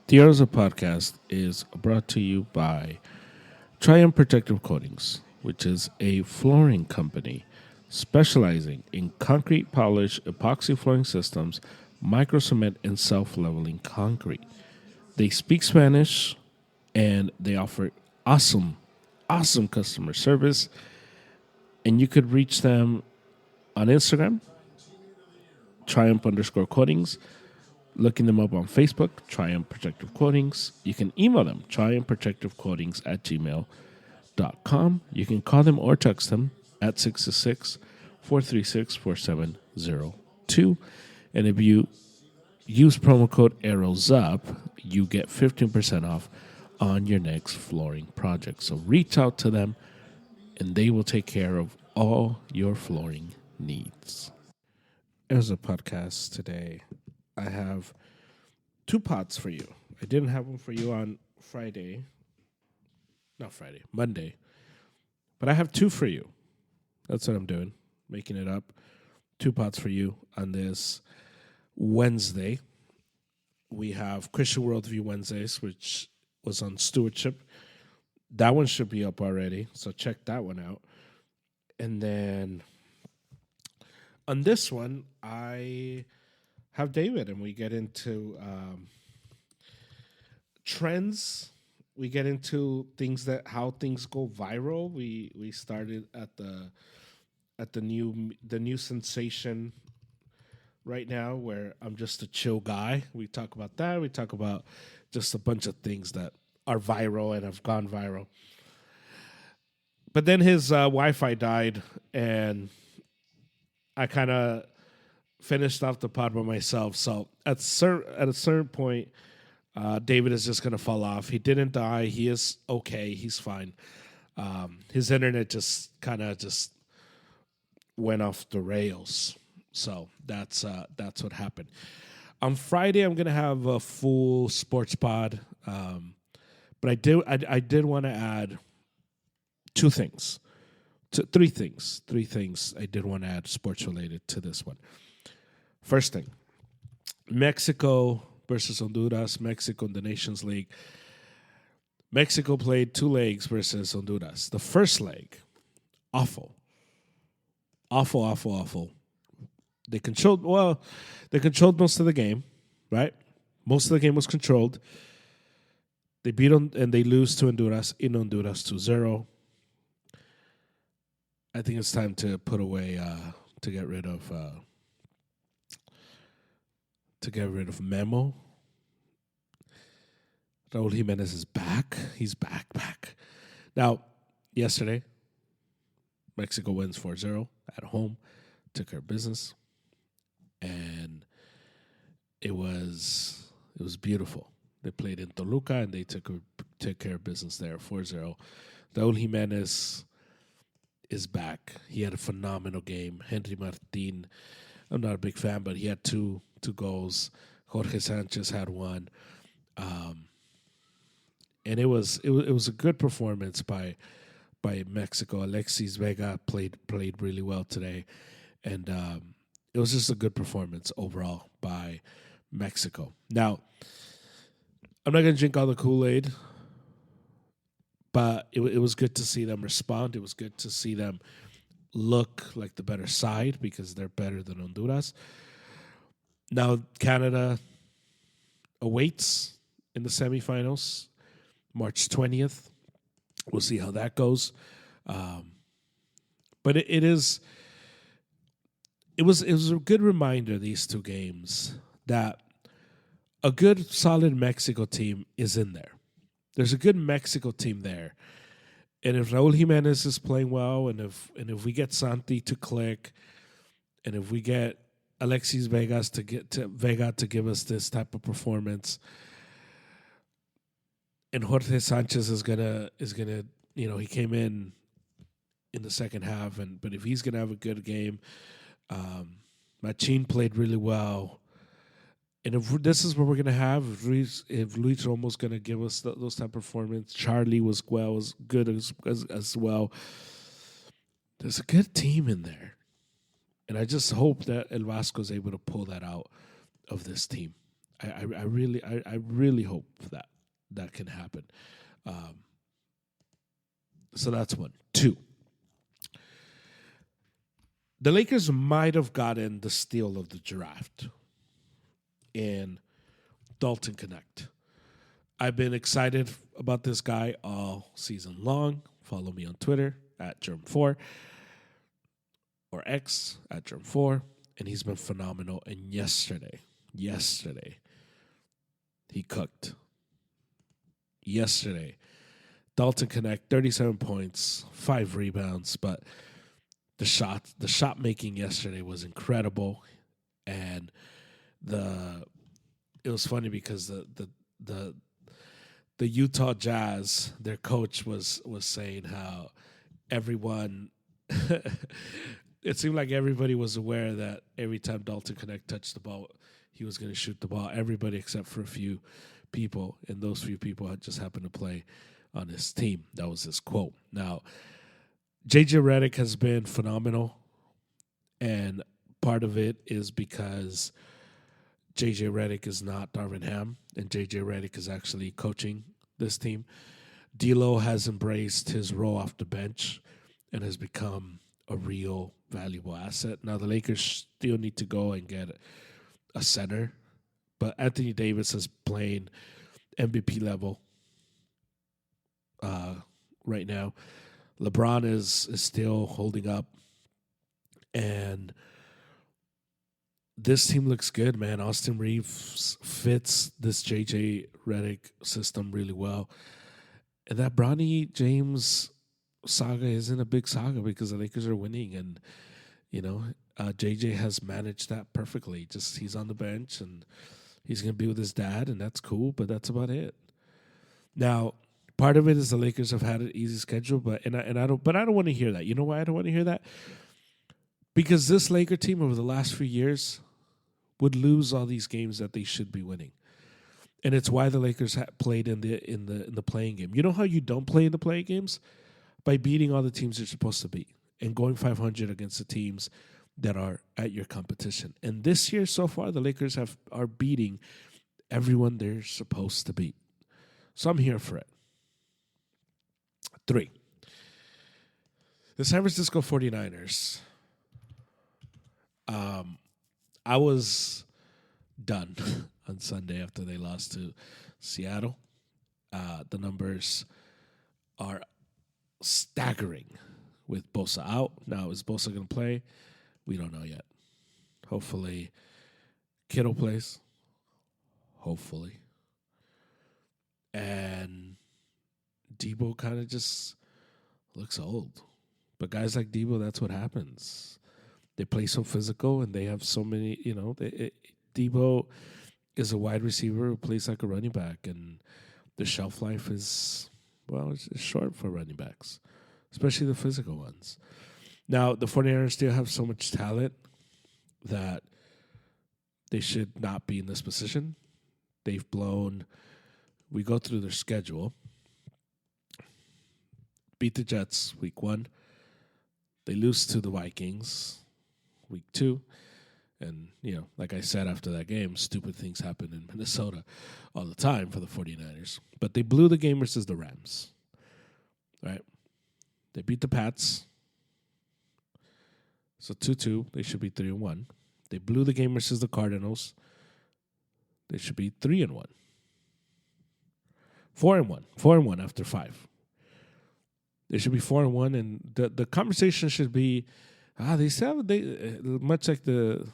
The Arrows Podcast is brought to you by Triumph Protective Coatings, which is a flooring company specializing in concrete polish, epoxy flooring systems, micro cement, and self leveling concrete. They speak Spanish and they offer awesome customer service. And you could reach them on Instagram, Triumph underscore coatings, looking them up on Facebook, Triumph Protective Coatings. You can email them, triumphprotectivecoatings at gmail.com. You can call them or text them at 666-436-4702. And if you use promo code ARROWSUP, you get 15% off on your next flooring project. So reach out to them and they will take care of all your flooring needs. As a podcast today, I have two pods for you. I didn't have one for you on Monday. But I have two for you. That's what I'm doing, making it up. Two pods for you on this Wednesday. We have Christian Worldview Wednesdays, which was on stewardship. That one should be up already, so check that one out. And then on this one, I have David, and we get into trends. We get into how things go viral. We started at the new sensation right now, where I'm just a chill guy. We talk about that. We talk about just a bunch of things that are viral and have gone viral. But then his Wi-Fi died, and I kind of finished off the pod by myself. So at a certain point, David is just going to fall off. He didn't die. He is okay. He's fine. His internet just kind of went off the rails. So that's what happened. On Friday, I'm going to have a full sports pod. But I did want to add three things I did want to add sports related to this one. First thing, Mexico versus Honduras. Mexico in the Nations League. Mexico played two legs versus Honduras. The first leg, awful. They controlled most of the game, right? Most of the game was controlled. They beat and they lose to Honduras in Honduras 2-0. I think it's time to put away to get rid of Memo. Raul Jimenez is back. He's back. Now, yesterday, Mexico wins 4-0 at home, took care of business, and it was beautiful. They played in Toluca, and they took care of business there, 4-0. Raul Jimenez is back. He had a phenomenal game. Henry Martin, I'm not a big fan, but he had two goals. Jorge Sanchez had one. And it was a good performance by Mexico. Alexis Vega played really well today, and it was just a good performance overall by Mexico. Now, I'm not going to drink all the Kool-Aid, but it was good to see them respond. It was good to see them look like the better side because they're better than Honduras. Now, Canada awaits in the semifinals, March 20th. We'll see how that goes. But it was a good reminder, these two games, that a good, solid Mexico team is in there. There's a good Mexico team there. And if Raul Jimenez is playing well, and if we get Santi to click, and if we get Alexis Vega to give us this type of performance, and Jorge Sanchez is gonna he came in the second half, but if he's gonna have a good game, Machin played really well. And if this is what we're gonna have, if Luis Romo's gonna give us those type of performance, Charlie was good as well. There's a good team in there, and I just hope that El Vasco is able to pull that out of this team. I really hope that can happen. Um, so that's one. Two, the Lakers might have gotten the steal of the draft in Dalton Connect. I've been excited about this guy all season long. Follow me on Twitter at Germ4 or X at Germ4. And he's been phenomenal. And yesterday, he cooked. Yesterday, Dalton Connect, 37 points, 5 rebounds, but the shot making yesterday was incredible. And it was funny because the Utah Jazz, their coach was saying how everyone it seemed like everybody was aware that every time Dalton Connect touched the ball, he was going to shoot the ball. Everybody except for a few people, and those few people had just happened to play on his team. That was his quote. Now, JJ Redick has been phenomenal, and part of it is because JJ Redick is not Darvin Ham, and JJ Redick is actually coaching this team. D'Lo has embraced his role off the bench and has become a real valuable asset. Now, the Lakers still need to go and get a center, but Anthony Davis is playing MVP level right now. LeBron is still holding up, and this team looks good, man. Austin Reeves fits this JJ Redick system really well. And that Bronny James saga isn't a big saga because the Lakers are winning. And, JJ has managed that perfectly. Just he's on the bench and he's going to be with his dad, and that's cool, but that's about it. Now, part of it is the Lakers have had an easy schedule, but I don't want to hear that. You know why I don't want to hear that? Because this Laker team over the last few years would lose all these games that they should be winning, and it's why the Lakers played in the playing game. You know how you don't play in the playing games? By beating all the teams you're supposed to beat and going 500 against the teams that are at your competition. And this year so far, the Lakers are beating everyone they're supposed to beat. So I'm here for it. 3, the San Francisco 49ers. I was done on Sunday after they lost to Seattle. The numbers are staggering with Bosa out. Now, is Bosa going to play? We don't know yet. Hopefully, Kittle plays. Hopefully. And Debo kind of just looks old. But guys like Debo, that's what happens. They play so physical, and they have so many, Debo is a wide receiver who plays like a running back, and the shelf life is, it's short for running backs, especially the physical ones. Now, the 49ers still have so much talent that they should not be in this position. They've blown. We go through their schedule. Beat the Jets week 1. They lose to the Vikings week 2. And, like I said after that game, stupid things happen in Minnesota all the time for the 49ers. But they blew the game versus the Rams. Right? They beat the Pats. So 2-2. They should be 3-1. They blew the game versus the Cardinals. They should be 3-1. 4-1. 4-1 after 5. They should be 4-1, and the conversation should be, they much like the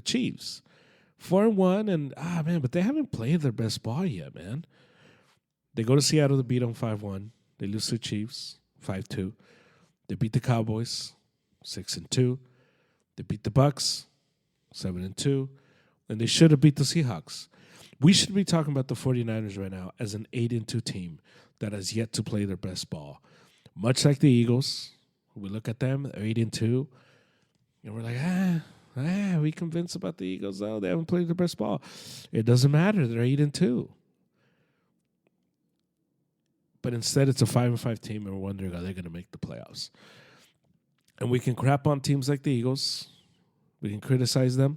Chiefs, 4-1, and but they haven't played their best ball yet, man. They go to Seattle to beat them 5-1. They lose to the Chiefs 5-2. They beat the Cowboys 6-2. They beat the Bucks 7-2, and they should have beat the Seahawks. We should be talking about the 49ers right now as an 8-2 team that has yet to play their best ball. Much like the Eagles, we look at them, they're 8-2, and we're like, we convinced about the Eagles, though. They haven't played their best ball. It doesn't matter. They're 8-2. But instead, it's a 5-5 team, and we're wondering, are they going to make the playoffs? And we can crap on teams like the Eagles. We can criticize them.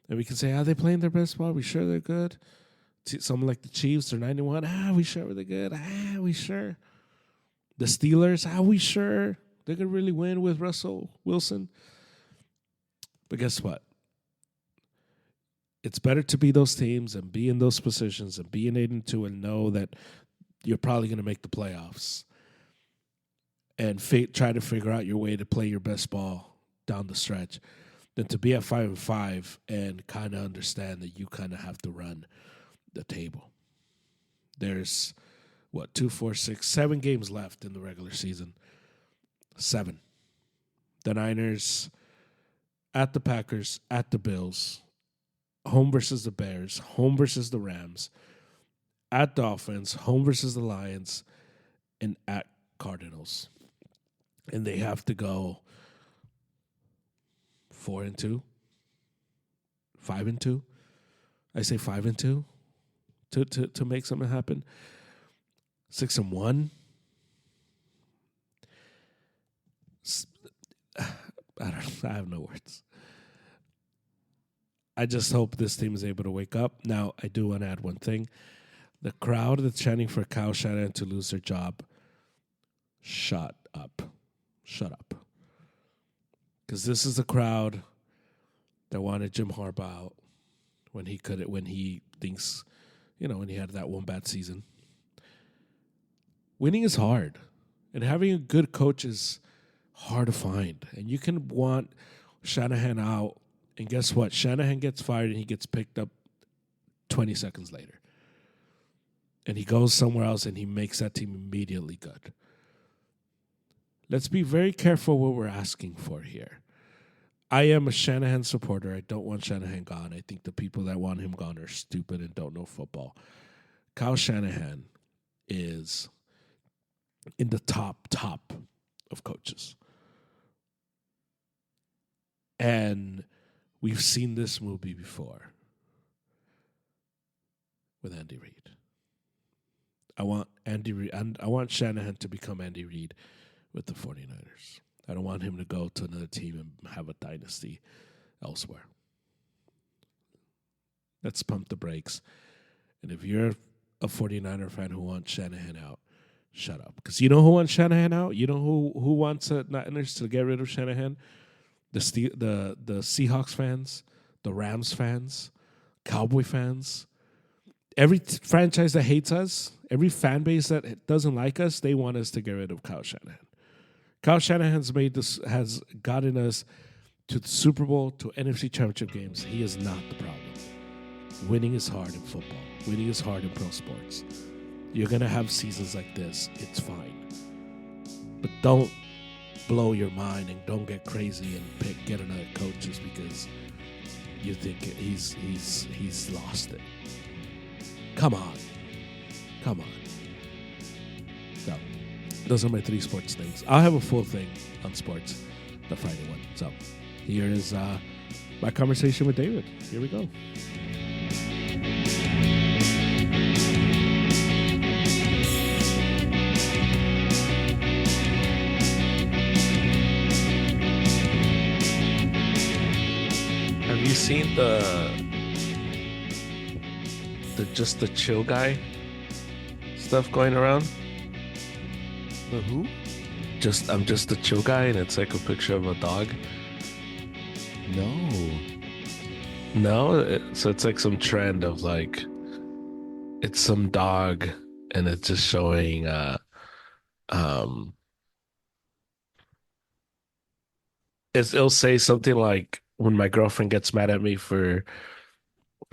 And we can say, are they playing their best ball? Are we sure they're good? Someone like the Chiefs, they're 91. We sure they're good? We sure? The Steelers, we sure? They're going to really win with Russell Wilson? But guess what? It's better to be those teams and be in those positions and be an 8-2 and know that you're probably going to make the playoffs and try to figure out your way to play your best ball down the stretch than to be at 5-5 and kind of understand that you kind of have to run the table. There's 2, 4, 6, 7 games left in the regular season. 7. The Niners at the Packers, at the Bills, home versus the Bears, home versus the Rams, at Dolphins, home versus the Lions, and at Cardinals. And they have to go 4-2, 5-2. I say 5-2 to make something happen. 6-1. I have no words. I just hope this team is able to wake up. Now, I do want to add one thing. The crowd that's chanting for Kyle Shanahan to lose their job, shut up. Shut up. Because this is the crowd that wanted Jim Harbaugh out when he thinks, when he had that one bad season. Winning is hard. And having a good coach is hard to find. And you can want Shanahan out, and guess what? Shanahan gets fired and he gets picked up 20 seconds later. And he goes somewhere else and he makes that team immediately good. Let's be very careful what we're asking for here. I am a Shanahan supporter. I don't want Shanahan gone. I think the people that want him gone are stupid and don't know football. Kyle Shanahan is in the top of coaches. And we've seen this movie before with Andy Reid. I want Andy Reid, and I want Shanahan to become Andy Reid with the 49ers. I don't want him to go to another team and have a dynasty elsewhere. Let's pump the brakes. And if you're a 49er fan who wants Shanahan out, shut up. Because you know who wants Shanahan out? You know who wants the Niners to get rid of Shanahan? The Seahawks fans, the Rams fans, Cowboy fans. Every franchise that hates us, every fan base that doesn't like us, they want us to get rid of Kyle Shanahan. Kyle Shanahan has gotten us to the Super Bowl, to NFC Championship games. He is not the problem. Winning is hard in football. Winning is hard in pro sports. You're going to have seasons like this. It's fine. But don't blow your mind and don't get crazy and get another coach just because you think he's lost it. Come on. So, those are my 3 sports things. I'll have a full thing on sports, the Friday one. So, here is my conversation with David. Here we go. Have you seen the just the chill guy stuff going around? The who? I'm just the chill guy, and it's like a picture of a dog. No, so it's like some trend of like it's some dog, and it's just showing it'll say something like, when my girlfriend gets mad at me for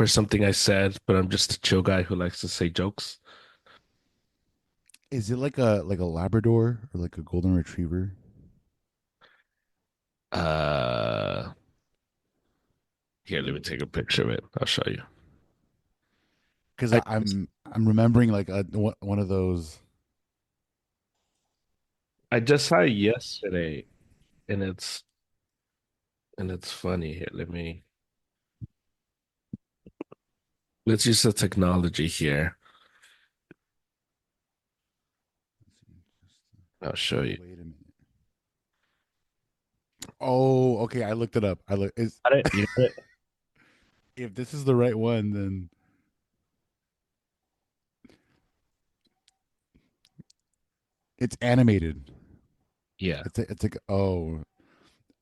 something I said, but I'm just a chill guy who likes to say jokes. Is it like a Labrador or like a golden retriever? Uh, Here, let me take a picture of it. I'll show you. Because I I'm remembering like one of those. I just saw it yesterday, and it's funny. Here, let's use the technology here. I'll show you. Wait a minute. Oh, okay. I looked it up. I look. It's Got it? You got it? If this is the right one, then it's animated. Yeah. It's like, oh,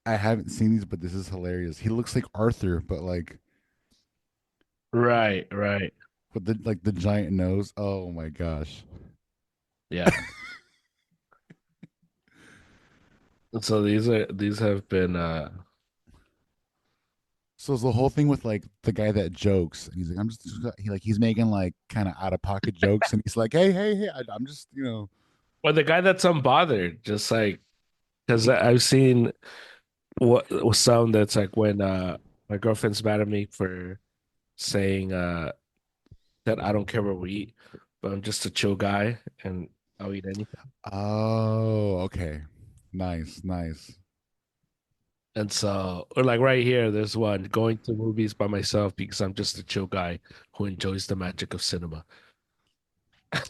I haven't seen these, but this is hilarious. He looks like Arthur, but like Right, right. with the giant nose. Oh my gosh. Yeah. So these have been So it's the whole thing with like the guy that jokes, and he's like, he's making like kind of out of pocket jokes, and he's like, hey, I'm just well, the guy that's unbothered, just like because I've seen what some that's like when my girlfriend's mad at me for saying that I don't care what we eat, but I'm just a chill guy and I'll eat anything. oh, okay, nice, nice. And so, or like right here, there's one going to movies by myself because I'm just a chill guy who enjoys the magic of cinema.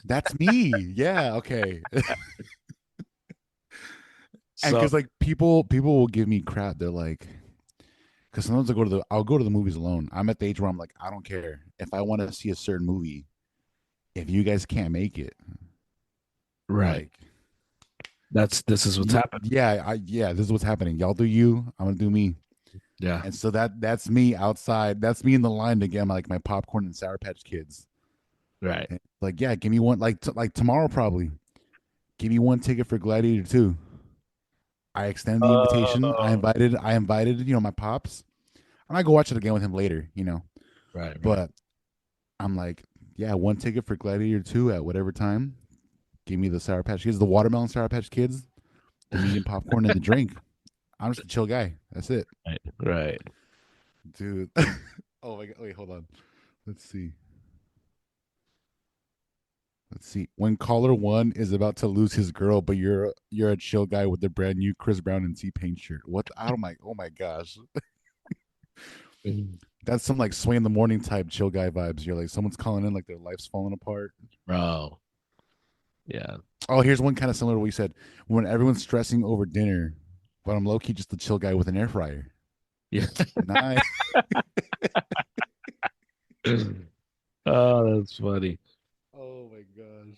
That's me. Yeah, okay. And So, because like people will give me crap. They're like, because sometimes I'll go to the movies alone. I'm at the age where I'm like, I don't care if I want to see a certain movie. If you guys can't make it, right. like, This is what's happened. yeah, this is what's happening. Y'all do you. I'm gonna do me. Yeah. And so that's me outside. That's me in the line to get my popcorn and Sour Patch Kids. Right. And like, yeah, give me one. Like tomorrow probably. Give me one ticket for Gladiator 2. I extended the invitation. Oh, I invited, my pops. I might go watch it again with him later, right, right. But I'm like, yeah, one ticket for Gladiator 2 at whatever time. Give me the Sour Patch Kids, the watermelon Sour Patch Kids, the medium popcorn, and the drink. I'm just a chill guy. That's it, Right. Right. dude. Oh my god! Wait, hold on. Let's see. Let's see. When caller one is about to lose his girl, but you're a chill guy with a brand new Chris Brown and T Pain shirt. What? Oh my gosh. Mhm. That's some like sway in the morning type chill guy vibes. You're like someone's calling in like their life's falling apart. Bro. Yeah. Oh, here's one kind of similar to what you said. When everyone's stressing over dinner, but I'm low key just a chill guy with an air fryer. Yeah. Nice. Oh, that's funny. Oh my gosh.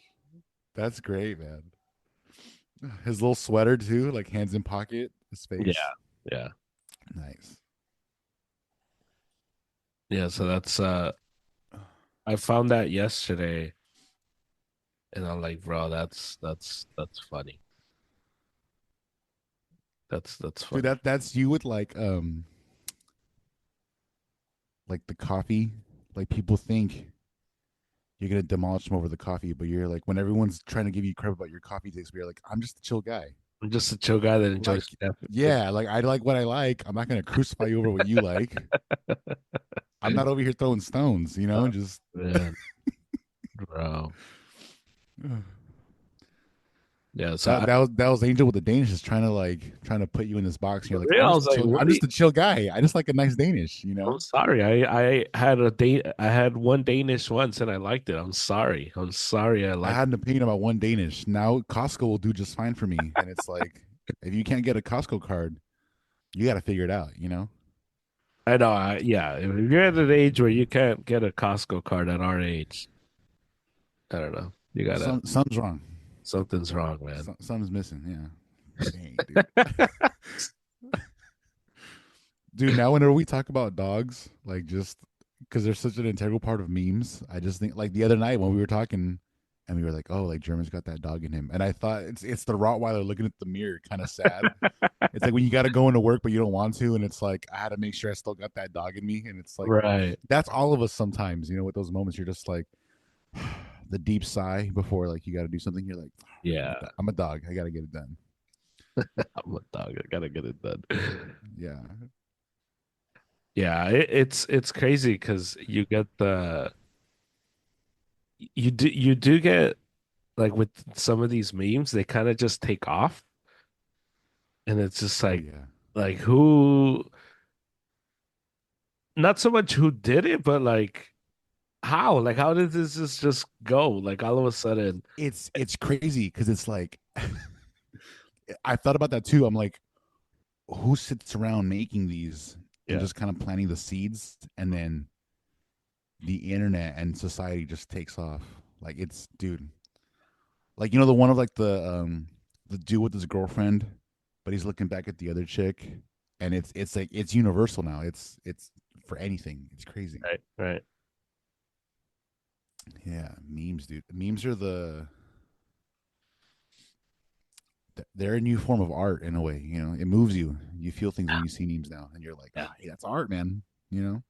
That's great, man. His little sweater too, like hands in pocket, his Yeah. face. Yeah. Nice. Yeah. So that's I found that yesterday and I'm like, bro, that's funny. That's Dude, funny. that's you with like the coffee. Like people think you're gonna demolish them over the coffee, but you're like when everyone's trying to give you crap about your coffee taste, but you're like, I'm just a chill guy. I'm just a chill guy that Like, enjoys death. yeah, like I like what I like. I'm not gonna crucify you over what you like. I'm not over here throwing stones, Oh, just man, bro. Yeah, so that was Angel with the Danish is trying to put you in this box. And for you're like, real, I was like, what I'm are you? just a chill guy. I just like a nice Danish. I'm sorry. I had one Danish once and I liked it. I'm sorry. I'm sorry I I liked had an opinion about one Danish. Now Costco will do just fine for me. And it's like, if you can't get a Costco card, you got to figure it out. I know, yeah. If you're at an age where you can't get a Costco card at our age, I don't know. You gotta Something's wrong. something's wrong, man. Something's missing. Yeah. Dang, dude. Dude, now whenever we talk about dogs, like just because they're such an integral part of memes, I just think like the other night when we were talking and we were like, oh, like German's got that dog in him. And I thought it's the Rottweiler looking at the mirror, kind of sad. It's like when you got to go into work, but you don't want to. And it's like, I had to make sure I still got that dog in me. And it's like, Right. that's all of us sometimes, with those moments, you're just like, the deep sigh before like you got to do something. You're like, Yeah. I'm a dog. I got to get it done. I'm a dog. I gotta get it done. Yeah. Yeah, it's crazy because you get you do get like with some of these memes, they kind of just take off, and it's just Oh, like yeah. who, not so much who did it, but like how did this just go? Like all of a sudden, It's crazy because it's like, I thought about that too. I'm like, who sits around making these and yeah, just kind of planting the seeds and then the internet and society just takes off. Like it's dude. Like you know the one of like the dude with his girlfriend, but he's looking back at the other chick, and it's like it's universal now. It's for anything. It's crazy. Right, right. Yeah, memes, dude. Memes are they're a new form of art in a way. You know, it moves you. You feel things when you see memes now, and you're like, Yeah, hey, that's art, man. You know?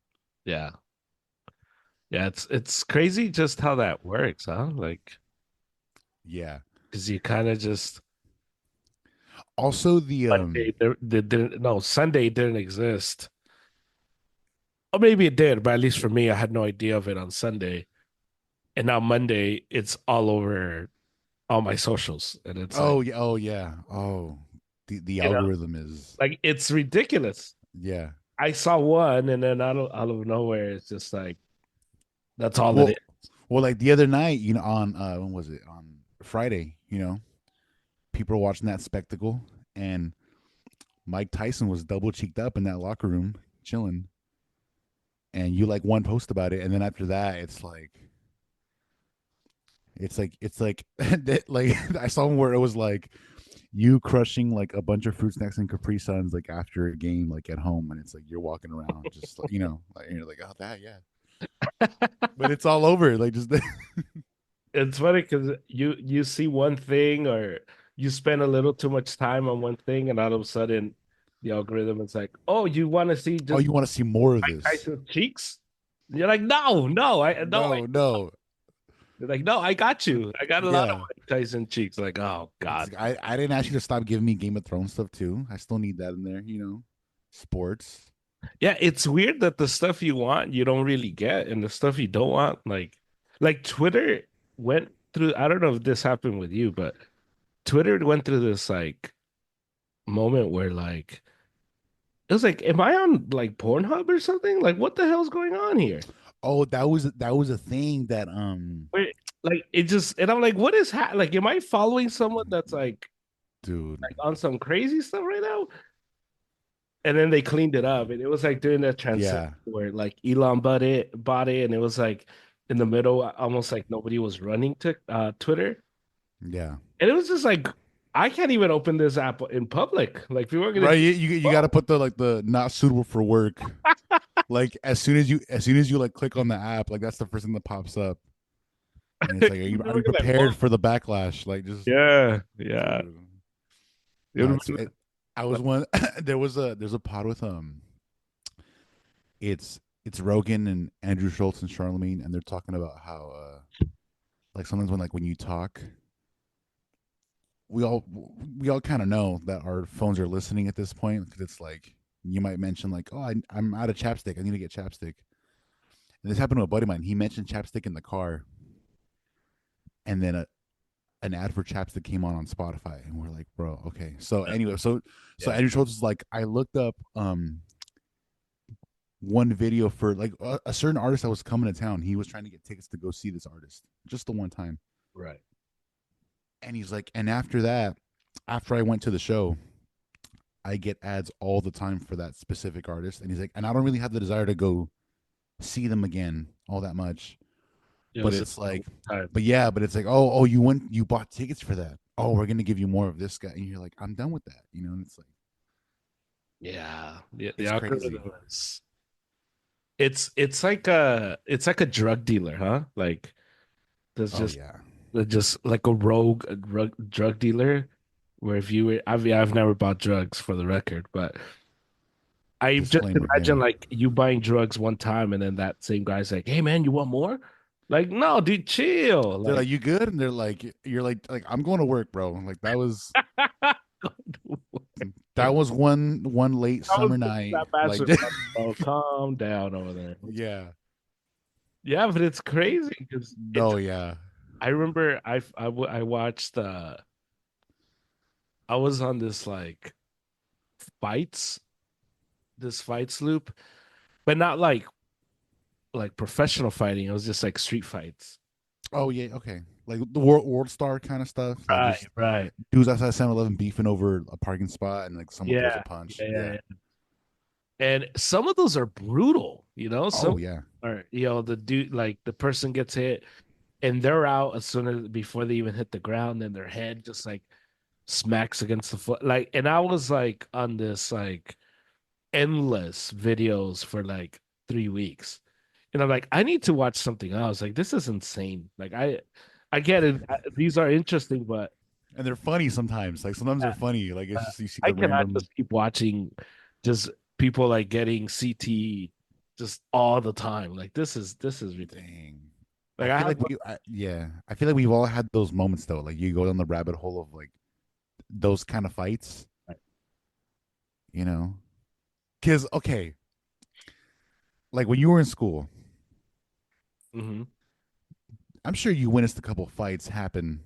yeah, yeah. It's crazy just how that works, huh? Like, Yeah. because you kind of just Also, the Monday there didn't no Sunday didn't exist, or maybe it did, but at least for me, I had no idea of it on Sunday, and now Monday it's all over all my socials, and it's like, oh yeah, oh yeah, oh the you know, algorithm is like it's ridiculous. yeah. I saw one, and then out of nowhere, it's just like that's all it Well, is. well, like the other night, you know, on when was it on Friday? You know, people were watching that spectacle, and Mike Tyson was double cheeked up in that locker room, chilling. And you like one post about it, and then after that, it's like like I saw one where it was like you crushing like a bunch of fruit snacks and Capri Suns like after a game like at home, and it's like you're walking around just like like, you're like oh that yeah, but it's all over like just It's funny because you see one thing or you spend a little too much time on one thing, and all of a sudden the algorithm is like, "Oh, you want to see oh just you want to see more of Mike this? Tyson's cheeks?" And you're like, "No, no, I no." No, no, They're like, "No, I got you. I got a lot of yeah. Mike Tyson cheeks." Like, oh It's God. like, I didn't ask you to stop giving me Game of Thrones stuff too. I still need that in there, sports. Yeah, it's weird that the stuff you want you don't really get, and the stuff you don't want, like Twitter went through. I don't know if this happened with you, but Twitter went through this like moment where like it was like, am I on like Pornhub or something? Like, what the hell's going on here? Oh, that was a thing that Wait, like it just, and I'm like, what is like? Am I following someone that's dude. like on some crazy stuff right now? And then they cleaned it up, and it was like during that transition Yeah. where like Elon bought it, and it was like in the middle, almost like nobody was running to Twitter, Yeah. and it was just like I can't even open this app in public. Like people are gonna Right. think, You got to "Whoa." put the like the not suitable for work. Like as soon as you like click on the app, like that's the first thing that pops up, and it's like, are People you are like, "Whoa." prepared for the backlash? Like just Yeah, yeah. dude. It No, would have been I was like, one. There's a pod with it's Rogan and Andrew Schultz and Charlemagne, and they're talking about how like sometimes when you talk, we all we all kind of know that our phones are listening at this point because it's like you might mention like, oh, I'm out of chapstick, I need to get chapstick. And this happened to a buddy of mine. He mentioned chapstick in the car, and then an ad for chapstick came on Spotify, and we're like, bro, okay. So anyway, so yeah, Andrew Schultz was like, I looked up one video for like a certain artist that was coming to town. He was trying to get tickets to go see this artist just the one time. right. And he's like, and after that, after I went to the show, I get ads all the time for that specific artist. And he's like, and I don't really have the desire to go see them again all that much. It But was it's like, time. but it's like, oh, you bought tickets for that. Oh, we're gonna give you more of this guy. And you're like, I'm done with that, And it's like, Yeah, the it's crazy. algorithm is it's like a drug dealer, huh? Like there's Oh just yeah, like a rogue drug dealer where if you were, I've never bought drugs for the record, but I just disclaimer. Yeah, imagine like you buying drugs one time and then that same guy's like, "Hey man, you want more?" Like, no, dude, chill. they're Like, like, you good? And they're like, you're like I'm going to work, bro. Like that was one late I was summer thinking night. that Like bastard, bro. Calm down over there. yeah, Yeah, but it's crazy because it's. no, yeah. I remember I watched I was on this like fights this fights loop, but not like professional fighting. It was just like street fights. Oh yeah, okay. Like the world star kind of stuff. Like Right, just right. dudes outside 7-Eleven beefing over a parking spot, and like someone throws a Yeah, punch. yeah, Yeah. yeah. And some of those are brutal, Oh Some yeah. or the dude, like the person gets hit and they're out as soon as before they even hit the ground, then their head just like smacks against the foot. Like, and I was like on this like endless videos for like 3 weeks. And I'm like, I need to watch something else. Like, this is insane. Like, I get it. These are interesting, but And they're funny sometimes. Like sometimes uh, they're funny. Like it's just you see I the cannot random just keep watching just people like getting CT just all the time. Like, this is ridiculous. thing. I Like, I feel have like yeah. I feel like we've all had those moments though. Like you go down the rabbit hole of like those kind of fights, you know? Because okay, like when you were in school, hmm I'm sure you witnessed a couple fights happen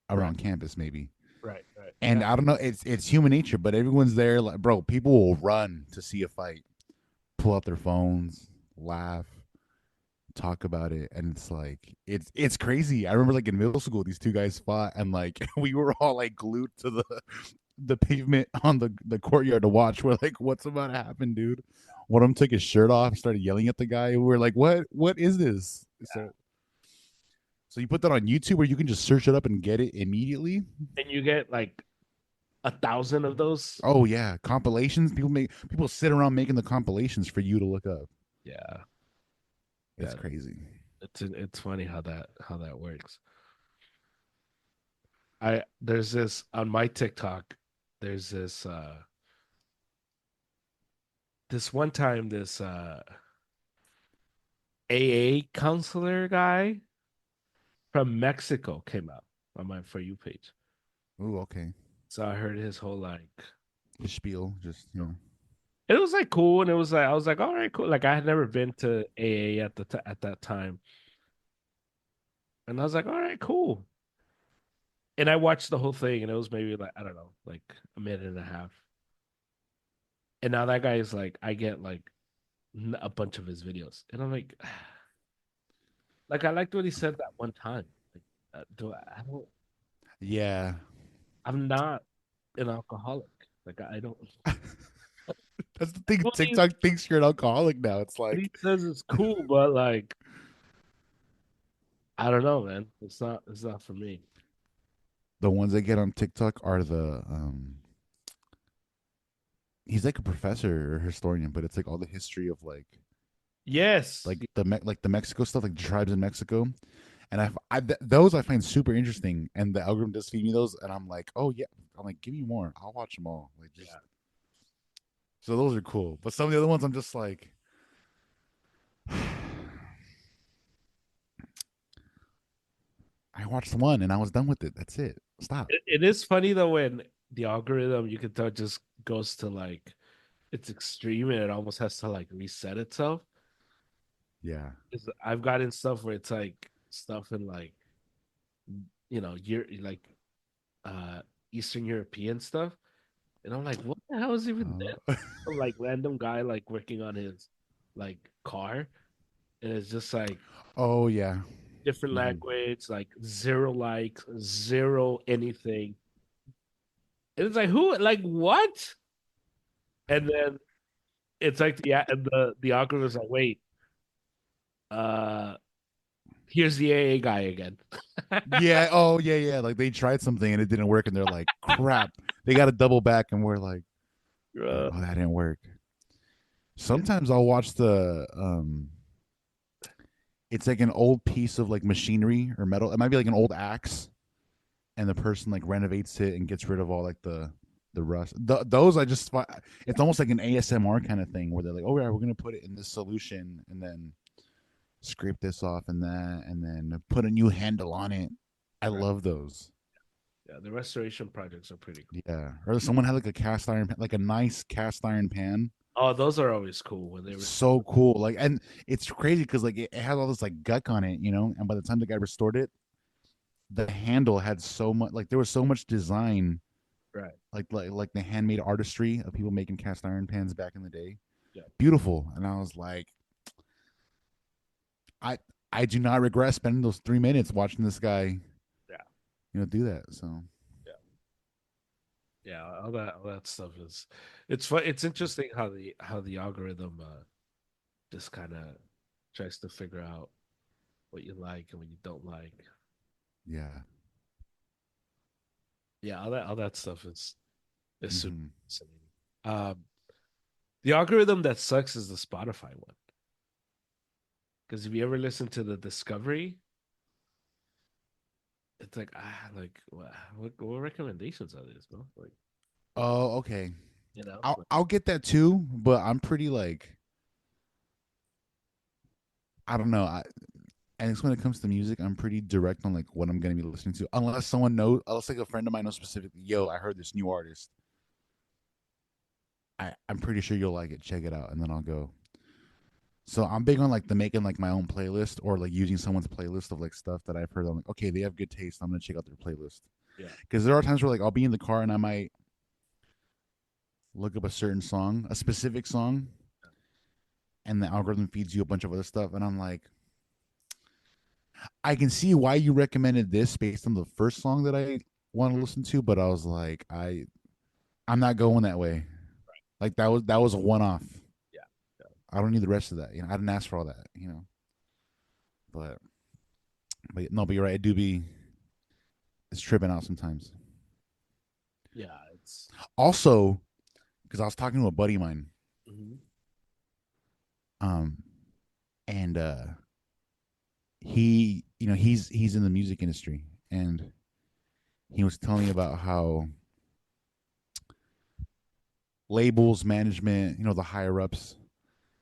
right, around campus, maybe. right. And Yeah, I don't know, it's human nature, but everyone's there. Like, bro, people will run to see a fight, pull out their phones, laugh, talk about it, and it's like it's crazy. I remember like in middle school, these two guys fought, and like we were all like glued to the pavement on the courtyard to watch. We're like, what's about to happen, dude? One of them took his shirt off, started yelling at the guy. We were like, what is this? So you put that on YouTube, where you can just search it up and get it immediately. and you get like 1,000 of those. Oh yeah, compilations. People sit around making the compilations for you to look up. Yeah, It's yeah. crazy. It's funny how that works. There's this on my TikTok. There's this one time this AA counselor guy from Mexico came out on my For You page. Ooh, okay. So I heard his whole like The spiel, just it was like cool, and it was like I was like, all right, cool. Like I had never been to AA at that time, and I was like, all right, cool. And I watched the whole thing, and it was maybe like I don't know, like a minute and a half. And now that guy is like, I get like a bunch of his videos, and I'm like I liked what he said that one time. Like, I don't. yeah. I'm not an alcoholic. Like I don't. That's the thing. What he, TikTok thinks you're an alcoholic now. It's what he like says is cool, but like I don't know, man. It's not. It's not for me. the ones that get on TikTok are the he's like a professor or historian, but it's like all the history of Yes. like the Mexico stuff, like the tribes in Mexico. And those I find super interesting, and the algorithm does feed me those, and I'm like, oh yeah, I'm like, give me more, I'll watch them all. Like just Yeah. so those are cool, but some of the other ones I'm just like, I watched one and I was done with it. That's it. Stop. It is funny though when the algorithm you can tell just goes to like it's extreme and it almost has to like reset itself. Yeah. 'Cause I've gotten stuff where it's like stuff in like you're like uh Eastern European stuff. And I'm like, what the hell is even this? Uh, Some, like random guy like working on his like car. And it's just like oh yeah. different Hmm. language, like zero likes, zero anything. And it's like who like what? And then it's like yeah, and the algorithm is like, wait, uh here's the AA guy again. Yeah. Oh yeah. Yeah. Like they tried something and it didn't work, and they're like, crap. They got to double back, and we're like, Uh, oh, that didn't work. yeah, Sometimes I'll watch the it's like an old piece of like machinery or metal. It might be like an old axe, and the person like renovates it and gets rid of all like the rust. Those I just it's almost like an ASMR kind of thing where they're like, oh yeah, we're gonna put it in this solution and then scrape this off and that, and then put a new handle on it. I right. love those. Yeah, the restoration projects are pretty cool. Yeah, or someone had like a cast iron, like a nice cast iron pan. Oh, those are always cool when they restore. So cool, like, and it's crazy because like it has all this like guck on it, and by the time the guy restored it, the handle had so much, like there was so much design, Right. like the handmade artistry of people making cast iron pans back in the day. Yeah. Beautiful, and I was like, I I do not regret spending those 3 minutes watching this guy, Yeah. do that. So Yeah. Yeah. All that stuff it's fun. It's interesting how the algorithm just kind of. tries to figure out what you like and what you don't like. Yeah. Yeah, all that stuff is super Hmm. fascinating. Um, the algorithm that sucks is the Spotify one. Because if you ever listen to the Discovery, it's like like what recommendations are these, bro? Like Oh, okay. like, I'll get that too, but I'm pretty like I don't know. And it's when it comes to music, I'm pretty direct on like what I'm gonna be listening to, unless someone knows, unless like a friend of mine knows specifically. Yo, I heard this new artist. I'm pretty sure you'll like it. Check it out, and then I'll go. So I'm big on like the making like my own playlist or like using someone's playlist of like stuff that I've heard. I'm like, okay, they have good taste. I'm gonna check out their playlist yeah, because there are times where like I'll be in the car and I might look up a certain song, a specific song, and the algorithm feeds you a bunch of other stuff, and I'm like, I can see why you recommended this based on the first song that I want to mhm, listen to, but I was like, I'm not going that way. Like that was a one off. yeah, yeah, I don't need the rest of that. I didn't ask for all that. But no, but you're right. It do be it's tripping out sometimes. yeah. It's Also, because I was talking to a buddy of mine, mhm. um, and he's in the music industry, and he was telling me about how labels, management, the higher ups,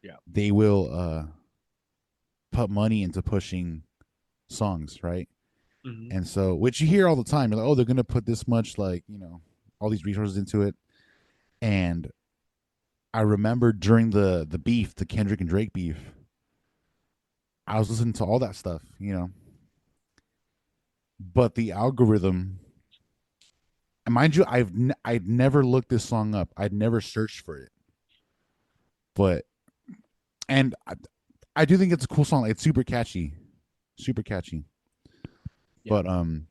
Yeah, they will put money into pushing songs, right? hmm, And so, which you hear all the time, you're like, oh, they're gonna put this much, like all these resources into it. And I remember during the beef, the Kendrick and Drake beef, I was listening to all that stuff. But the algorithm, and mind you, I'd never looked this song up. I'd never searched for it, but and I do think it's a cool song. It's super catchy, super catchy. yeah, But $1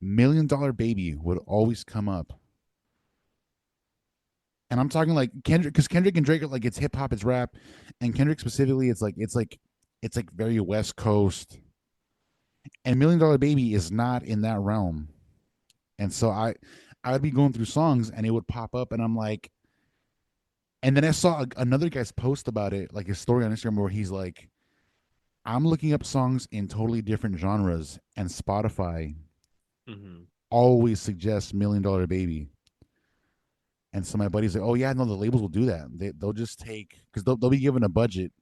Million Baby would always come up, and I'm talking like Kendrick, because Kendrick and Drake are like it's hip hop, it's rap, and Kendrick specifically, it's like very West Coast, and $1 Million Baby is not in that realm. And so I would be going through songs and it would pop up, and I'm like, and then I saw another guy's post about it, like his story on Instagram, where he's like, I'm looking up songs in totally different genres, and Spotify hmm, always suggests $1 Million Baby. And so my buddy's like, oh yeah, no, the labels will do that. They'll just take, because they'll be given a budget,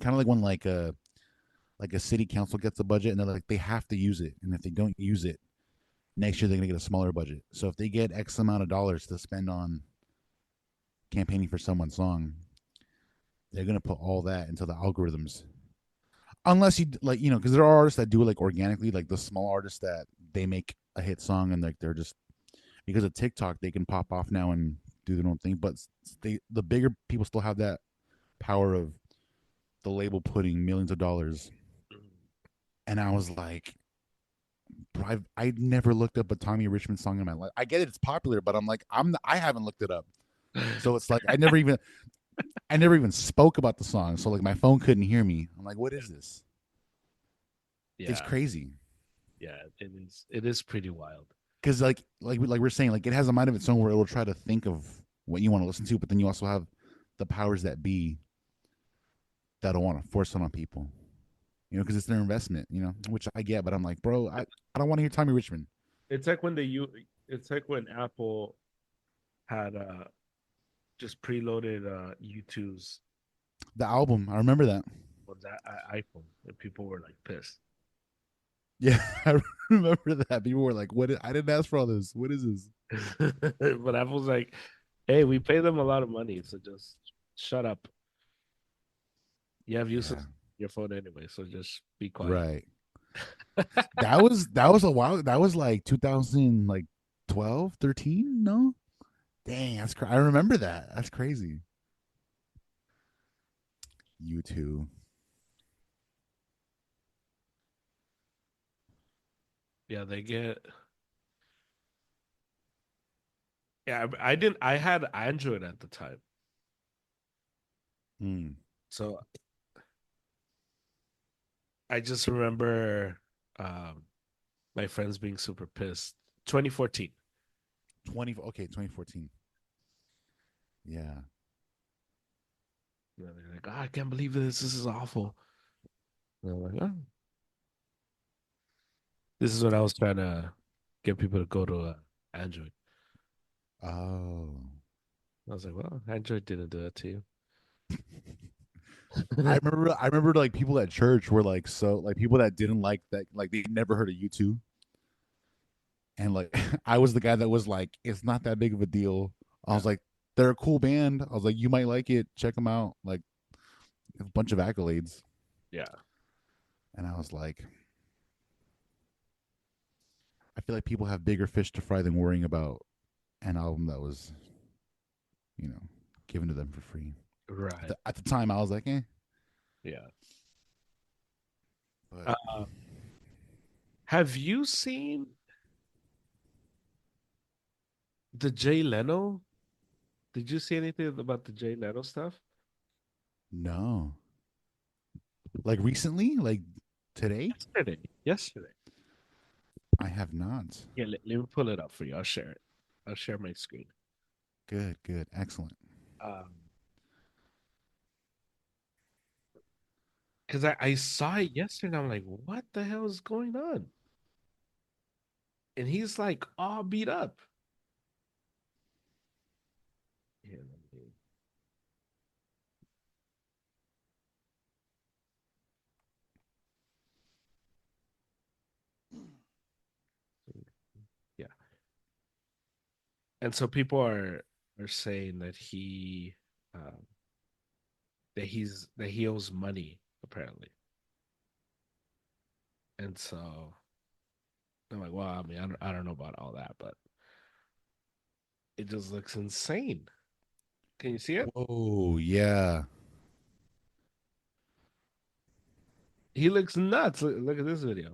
kind of like when like a city council gets a budget and they're like they have to use it, and if they don't use it next year they're gonna get a smaller budget. So if they get X amount of dollars to spend on campaigning for someone's song, they're gonna put all that into the algorithms. Unless you like, because there are artists that do it like organically, like the small artists that they make a hit song and like they're just because of TikTok they can pop off now and do their own thing. But the bigger people still have that power of the label putting millions of dollars. And I was like, bro, I never looked up a Tommy Richmond song in my life. I get it, it's popular, but I'm like, I haven't looked it up. So it's like I never even spoke about the song. So like my phone couldn't hear me. I'm like, what is this? It's yeah, crazy. yeah. It is. It is pretty wild. Because like we're saying, like it has a mind of its own where it will try to think of what you want to listen to, but then you also have the powers that be that'll want to force it on people. Because it's their investment. Which I get, but I'm like, bro, I don't want to hear Tommy Richmond. It's like when It's like when Apple had just preloaded U2's The album, I remember that. was that iPhone, and people were like pissed. Yeah, I remember that. People were like, "What? I didn't ask for all this. What is this?" But Apple's like, "Hey, we pay them a lot of money, so just shut up. You have use of Yeah, your phone anyway, so just be quiet." right. That was a while. That was like 2000, like 12, 13. No, dang, I remember that. That's crazy. You too. Yeah, they get. Yeah, I didn't. I had Android at the time, Hmm. So I just remember my friends being super pissed. 2014. 2014. Yeah. You know, they're like, oh, I can't believe this. This is awful. And I'm like, oh. This is when I was trying to get people to go to Android. Oh. I was like, well, Android didn't do that to you. I remember like people at church were like so like people that didn't like that like they never heard of U2. And like I was the guy that was like, it's not that big of a deal. I Yeah. was like, they're a cool band. I was like, you might like it. Check them out. Like a bunch of accolades. Yeah. And I was like, I feel like people have bigger fish to fry than worrying about an album that was, you know, given to them for free. At Right. the time, I was like, eh. Yeah. But Uh, have you seen the Jay Leno? Did you see anything about the Jay Leno stuff? no, like recently, like today, Yesterday. Yesterday. I have not. Yeah, let me pull it up for you. I'll share it. I'll share my screen. Good, good, excellent. Um, because I saw it yesterday and I'm like, what the hell is going on? And he's like all beat up. Here, yeah. And so people are saying that um that he owes money apparently. And so I'm like, well, I mean, I don't know about all that, but it just looks insane. Can you see it? Whoa, yeah. He looks nuts. Look at this video.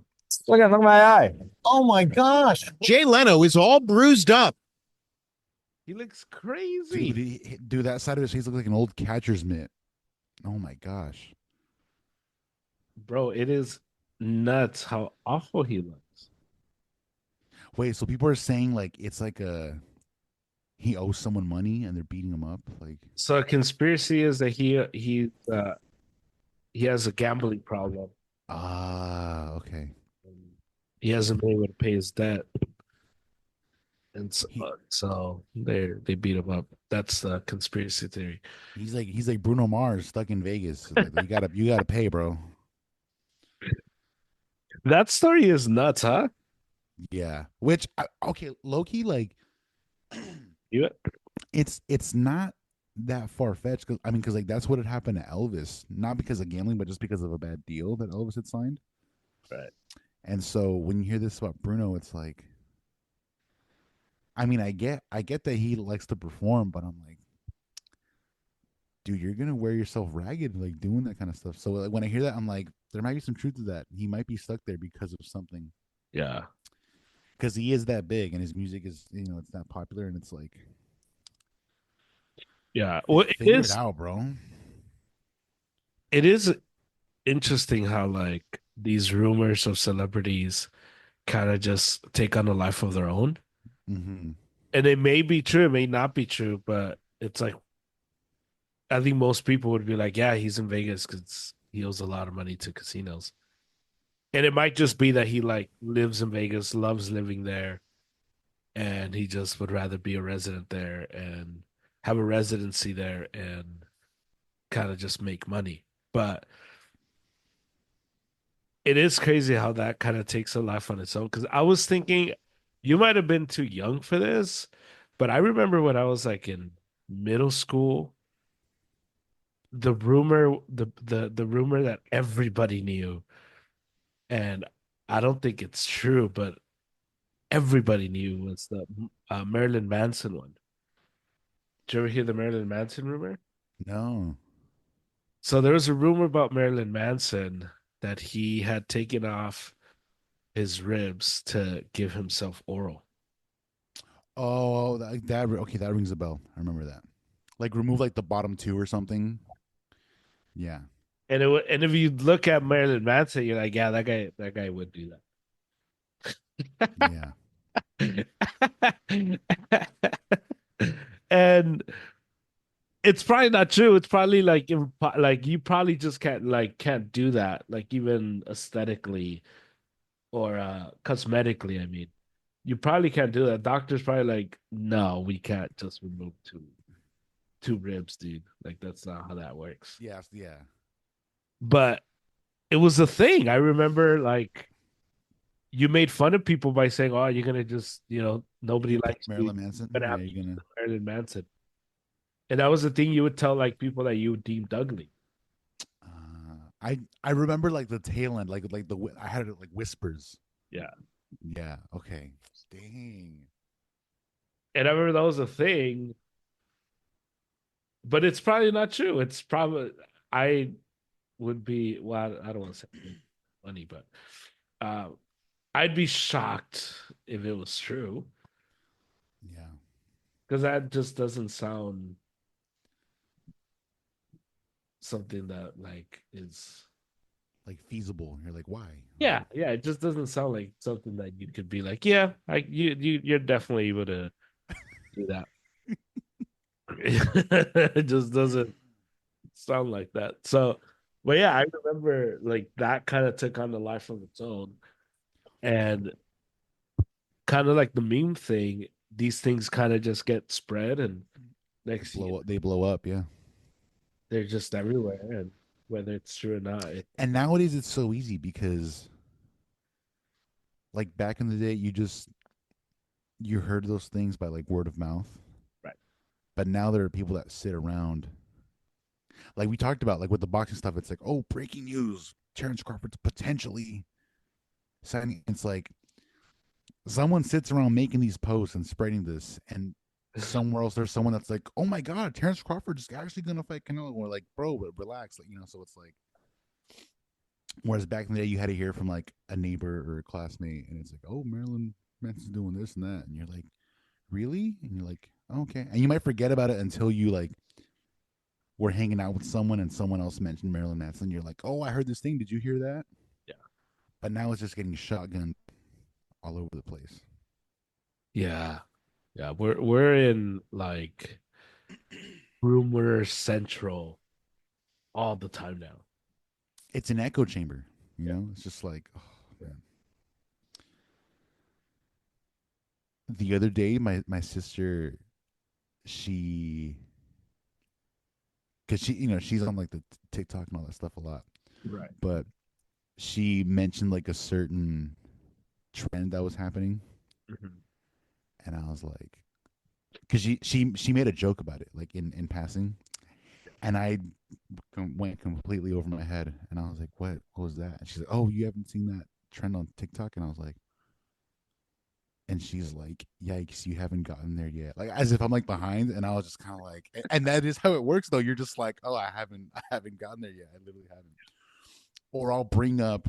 Look at my eye. Oh my gosh. Jay Leno is all bruised up. He looks Dude, crazy. dude, that side of his face looks like an old catcher's mitt. Oh my gosh. Bro, it is nuts how awful he looks. Wait, so people are saying like it's like he owes someone money and they're beating him up? Like, So a conspiracy is that he has a gambling problem. okay. He hasn't been able to pay his debt, and so, He they beat him up. That's the conspiracy theory. he's like Bruno Mars stuck in Vegas. Like, you gotta pay, bro. That story is nuts, huh? Yeah. Which okay, low key, like You it's not that far fetched. Cause I mean, cause like that's what had happened to Elvis, not because of gambling, but just because of a bad deal that Elvis had signed. right? And so when you hear this about Bruno, it's like, I mean, I get that he likes to perform, but I'm like, dude, you're gonna wear yourself ragged like doing that kind of stuff. So like, when I hear that, I'm like, there might be some truth to that. He might be stuck there because of something. Yeah, Because he is that big and his music is, it's that popular, and it's like, yeah. Well, figure it out, bro. it is interesting how like these rumors of celebrities kind of just take on a life of their own, Mm-hmm. and it may be true, it may not be true, but it's like I think most people would be like, yeah, he's in Vegas because he owes a lot of money to casinos. And it might just be that he like lives in Vegas, loves living there, and he just would rather be a resident there and have a residency there and kind of just make money. But it is crazy how that kind of takes a life on its own. Because I was thinking you might have been too young for this, but I remember when I was like in middle school, the rumor that everybody knew, and I don't think it's true, but everybody knew was the Marilyn Manson one. Did you ever hear the Marilyn Manson rumor? No. So there was a rumor about Marilyn Manson that he had taken off his ribs to give himself oral. Oh, that okay, that rings a bell. I remember that. Like remove like the bottom two or something. Yeah. And if you look at Marilyn Manson, you're like, yeah, that guy would do Yeah. that. And it's probably not true. It's probably like like you probably just can't do that, like even aesthetically or cosmetically, I mean. You probably can't do that. Doctor's probably like, no, we can't just remove two ribs, dude. Like that's not how that works. Yes. Yeah. But it was a thing. I remember like you made fun of people by saying, "Oh, you're gonna just, nobody likes you. Marilyn Manson. You're gonna Yeah. have to You're use gonna. Marilyn Manson." And that was the thing you would tell like people that you deemed ugly. I remember like the tail end, like I had it like whispers. Yeah. Yeah. Okay. Dang. And I remember that was a thing, but it's probably not true. It's probably I would be well, I don't want to say funny, but uh, I'd be shocked if it was true Yeah. because that just doesn't sound something that like is Like feasible. You're like, why? yeah, it just doesn't sound like something that you could be like, yeah, you're definitely able to do that. It just doesn't sound like that. So, but yeah, I remember like that kind of took on the life of its own, and kind of like the meme thing. These things kind of just get spread, and next thing you know, Blow up. They blow up. Yeah. they're just everywhere, and whether it's true or not, And nowadays it's so easy because like back in the day, you heard those things by like word of mouth. right. But now there are people that sit around. Like we talked about, like with the boxing stuff, it's like, oh, breaking news. Terrence Crawford's potentially signing. It's like someone sits around making these posts and spreading this, and somewhere else there's someone that's like, oh my god, Terrence Crawford is actually gonna fight Canelo. Or like, bro, but relax, like so it's like. Whereas back in the day, you had to hear from like a neighbor or a classmate, and it's like, oh, Marilyn Manson's doing this and that, and you're like, really? And you're like, oh, okay, and you might forget about it until you like were hanging out with someone and someone else mentioned Marilyn Manson. You're like, oh, I heard this thing. Did you hear that? Yeah. But now it's just getting shotgunned all over the place. Yeah. Yeah. We're in like rumor central all the time now. It's an echo chamber. Yeah. It's just like, oh man. The other day, my sister, she, because she's on like the TikTok and all that stuff a lot, Right. but she mentioned like a certain trend that was happening, Mhm. and I was like, because she made a joke about it like in passing, and I went completely over my head, and I was like, what was that? And she's like, oh, you haven't seen that trend on TikTok? And I was like, and she's like, yikes, you haven't gotten there yet, like as if I'm like behind. And I was just kind of like, and that is how it works though. You're just like, oh, I haven't gotten there yet. I literally haven't. Or I'll bring up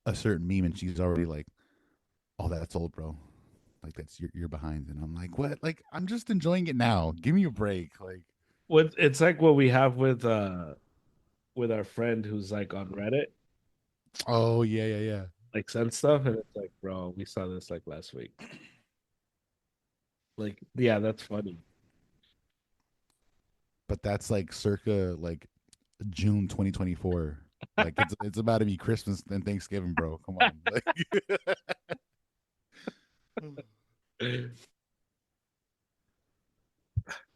a certain meme and she's already like, oh, that's old, bro. Like that's you're behind. And I'm like, what? Like I'm just enjoying it now. Give me a break. Like, It's like what we have with our friend who's like on Reddit, oh yeah, yeah, yeah. like send stuff, and it's like, bro, we saw this like last week. Like, yeah, that's funny. But that's like circa like June 2024. Like it's about to be Christmas and Thanksgiving, bro. Come on. Like,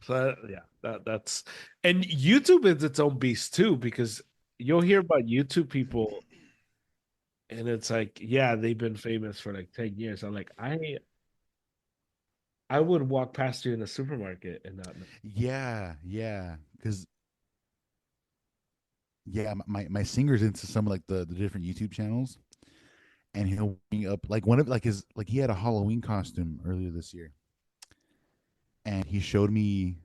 So yeah, that's and YouTube is its own beast too, because you'll hear about YouTube people and it's like, yeah, they've been famous for like 10 years. I'm like, I would walk past you in a supermarket and not know. yeah, yeah. Because yeah, my singer's into some of like the different YouTube channels, and he'll bring up like one of like his like he had a Halloween costume earlier this year, and he showed me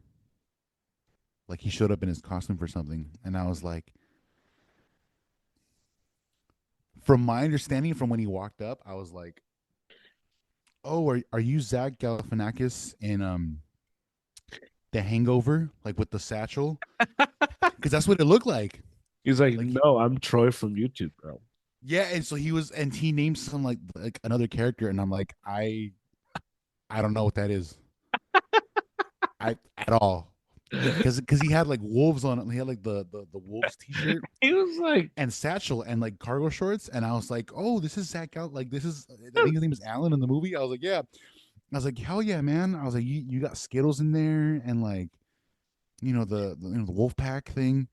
like he showed up in his costume for something, and I was like, from my understanding, from when he walked up, I was like, oh, are you Zach Galifianakis in The Hangover, like with the satchel, because that's what it looked like. He's like, Like no, I'm Troy from YouTube, bro. yeah, and so he was, and he named some like another character, and I'm like, I don't know what that is, I at all, because he had like wolves on it. He had like the wolves t-shirt He was like, and satchel and like cargo shorts, and I was like, oh, this is Zach out. Like this is, I think his name is Alan in the movie. I was like, yeah. I was like, hell yeah, man. I was like, you got Skittles in there and like, the wolf pack thing.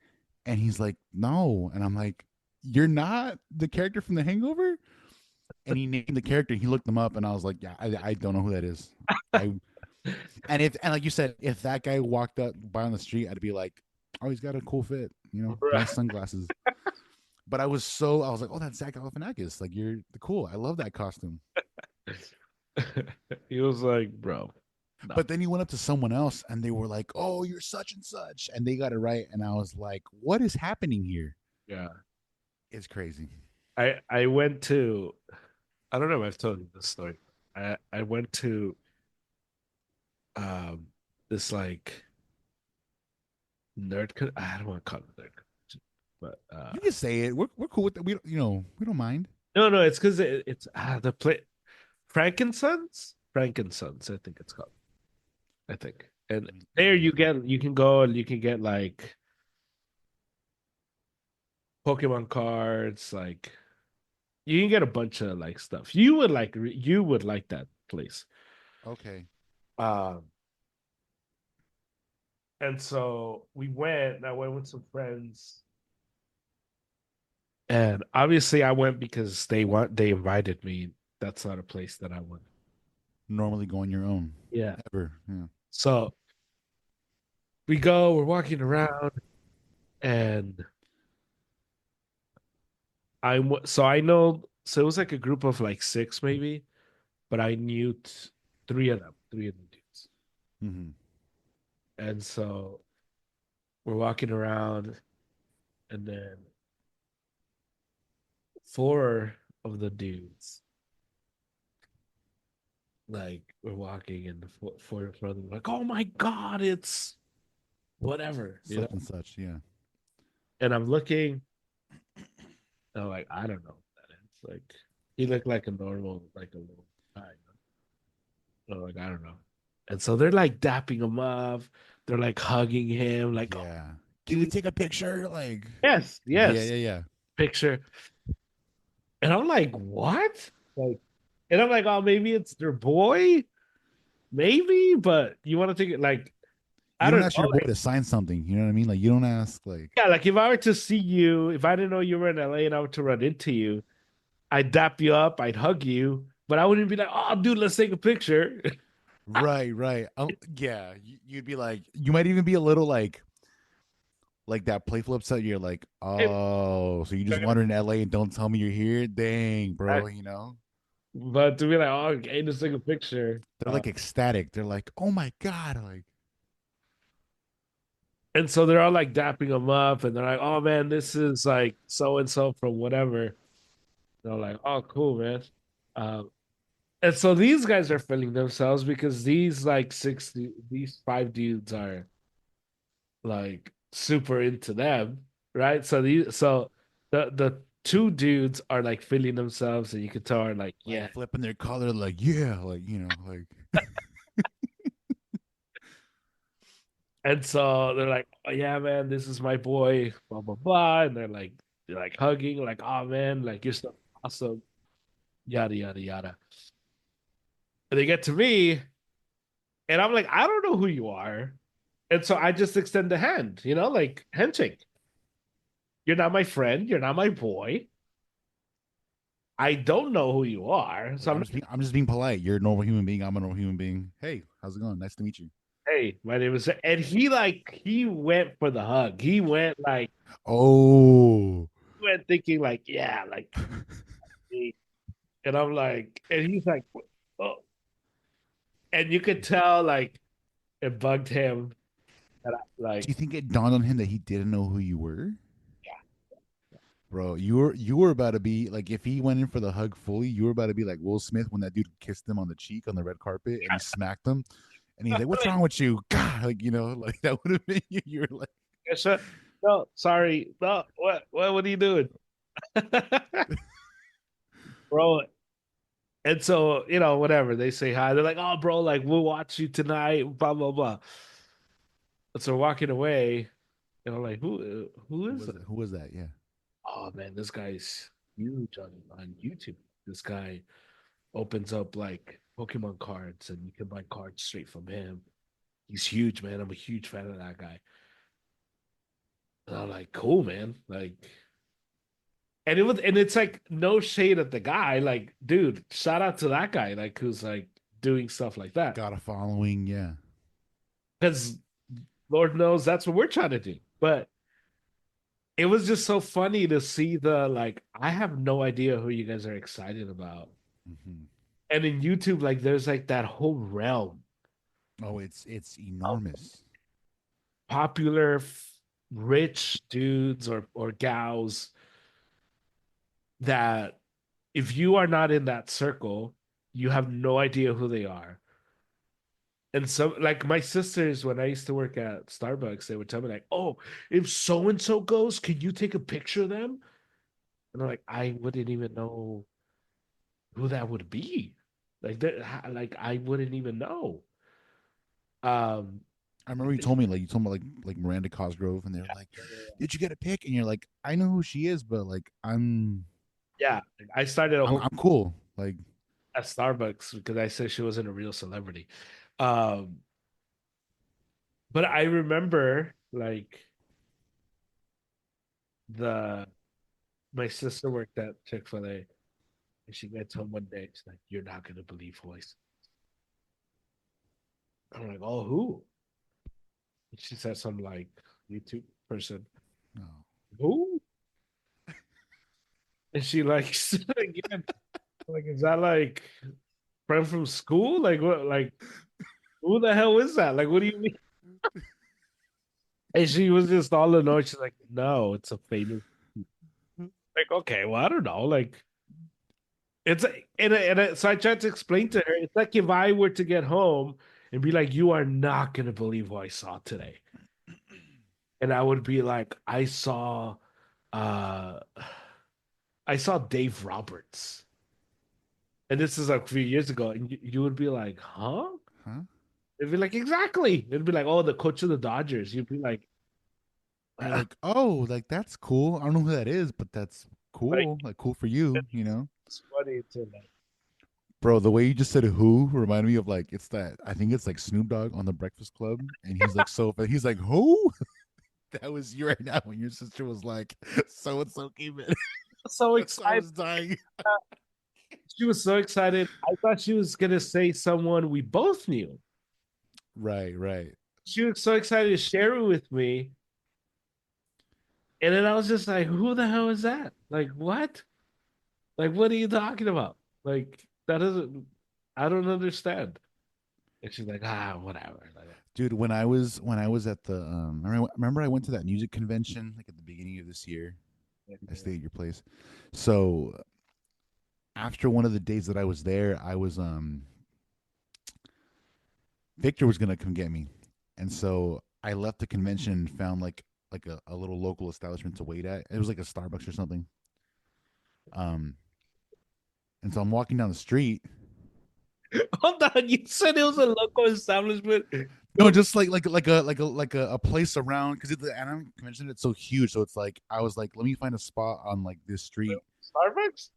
And he's like, no. And I'm like, you're not the character from The Hangover? And he named the character. He looked them up, and I was like, yeah, I don't know who that is. I and like you said, if that guy walked up by on the street, I'd be like, oh, he's got a cool fit, nice sunglasses. But I was like, oh, that's Zach Galifianakis. Like you're the cool. I love that costume. he was like, bro. No. But then he went up to someone else, and they were like, oh, you're such and such, and they got it right. And I was like, what is happening here? Yeah. It's crazy. I went to, I don't know if I've told you this story. I went to um this like I don't want to call it nerd convention, but You can say it. We're cool with that. We don't mind. no, it's because it's the play Frankensons, I think it's called. I think. And there you can go and you can get like Pokemon cards, like you can get a bunch of like stuff. You would like that place. Okay. Um and so I went with some friends. And obviously I went because they invited me. That's not a place that I went. Normally go on your own. Yeah. Ever. Yeah. So we're walking around and I know, so it was like a group of like six maybe, but I knew three of the dudes. Mm-hmm. And so we're walking around and then four of the dudes, like we're walking and the four in front of them, like, oh my God, it's whatever, Such and such. Yeah. And I'm looking, and I'm like, I don't know what that is. Like, he looked like a normal, like a little guy. So like, I don't know. And so they're like dapping him up. They're like hugging him, like, oh, Yeah. Can we take a picture? Like. yes, Yeah. yes, Yeah. picture. And I'm like, what? Like, and I'm like, oh, maybe it's their boy, maybe, but you want to take it like, You I don't don't ask know. your boy to sign something. You know what I mean? Like you don't ask. Like. Yeah, like if I were to see you, if I didn't know you were in LA and I were to run into you, I'd dap you up, I'd hug you, but I wouldn't be like, oh, dude, let's take a picture. Right. Oh, yeah. You'd be like, you might even be a little like that playful upset. You're like, oh, so you just wander in LA and don't tell me you're here? Dang, bro. But to be like, oh, okay, let's take a picture. They're like ecstatic. They're like, oh my God. Like, And so they're all like dapping them up and they're like, oh man, this is like so and so from whatever. They're like, oh, cool, man. Um, and so these guys are feeling themselves because these five dudes are like super into them, right? So the two dudes are like feeling themselves, and you can tell are like, yeah, flipping their collar, like, yeah, like, like. And so they're like, oh yeah, man, this is my boy, blah blah blah, and they're like hugging, like, oh man, like you're so awesome, yada yada yada. And they get to me, and I'm like, I don't know who you are, and so I just extend the hand, like handshake. You're not my friend. You're not my boy. I don't know who you are. So I'm just being polite. You're a normal human being. I'm a normal human being. Hey, how's it going? Nice to meet you. Hey, my name is, and he went for the hug. He went like, oh, he went thinking like, yeah, like, and I'm like, and he's like, oh, and you could tell like it bugged him. That do you think it dawned on him that he didn't know who you were? Bro, you were about to be like, if he went in for the hug fully, you were about to be like Will Smith when that dude kissed him on the cheek on the red carpet and he smacked him, And he's like, "What's wrong with you?" God, like like that would have been you. You were like, Yes, sir. No, sorry. No, what are you doing? Bro. And so, whatever. They say hi. They're like, oh, bro, like, we'll watch you tonight, blah, blah, blah. And so walking away, like, who is it? who was that? Yeah. Oh, man, this guy's huge on YouTube. This guy opens up, like, Pokemon cards, and you can buy cards straight from him. He's huge, man. I'm a huge fan of that guy. And I'm like, cool, man. Like, and it's like no shade at the guy. Like, dude, shout out to that guy, like who's like doing stuff like that. Got a following, yeah. Because Lord knows that's what we're trying to do. But it was just so funny to see the like, I have no idea who you guys are excited about. Mm-hmm. And in YouTube, like there's like that whole realm. Oh, it's enormous. Popular rich dudes or gals that if you are not in that circle, you have no idea who they are. And so, like my sisters, when I used to work at Starbucks, they would tell me like, "Oh, if so and so goes, can you take a picture of them?" And I'm like, I wouldn't even know who that would be. Like that, like I wouldn't even know. Um, I remember you told me like Miranda Cosgrove, and they were like, "Did you get a pic?" And you're like, "I know who she is, but like yeah, I started a whole I'm cool." Like at Starbucks because I said she wasn't a real celebrity. Um, but I remember like the my sister worked at Chick-fil-A and she gets home one day. She's like, "You're not gonna believe who I saw." I'm like, "Oh, who?" And she said some like YouTube person. no. Who? And she like said again, like, is that like friend from school? Like what? Like who the hell is that? Like what do you mean? And she was just all annoyed. She's like, "No, it's a famous." Like, okay, well, I don't know. Like, it's so I tried to explain to her. It's like if I were to get home and be like, "You are not gonna believe what I saw today," and I would be like, uh, I saw Dave Roberts," and this is like a few years ago, and you would be like, "Huh?" Huh? It'd be like, "Exactly." It'd be like, "Oh, the coach of the Dodgers." You'd be like, You're like, "Oh, like that's cool. I don't know who that is, but that's like cool. Like cool for you, you know." it's funny to like, Bro, the way you just said "who" reminded me of like it's that I think it's like Snoop Dogg on the Breakfast Club, and he's like he's like "who." That was you right now when your sister was like, "So and so came in." so I excited. was dying. She was so excited. I thought she was gonna say someone we both knew. Right, right. She was so excited to share it with me. And then I was just like, who the hell is that? Like, what? Like, what are you talking about? Like, that doesn't, I don't understand. And she's like, whatever. Like, Dude, when I was at the remember I went to that music convention like at the beginning of this year. I stayed at your place. So after one of the days that I was there, I was Victor was gonna come get me. And so I left the convention and found like a little local establishment to wait at. It was like a Starbucks or something. Um and so I'm walking down the street. hold on, you said it was a local establishment. No, just like a place around because the anime convention it's so huge. So it's like I was like, let me find a spot on like this street. Starbucks?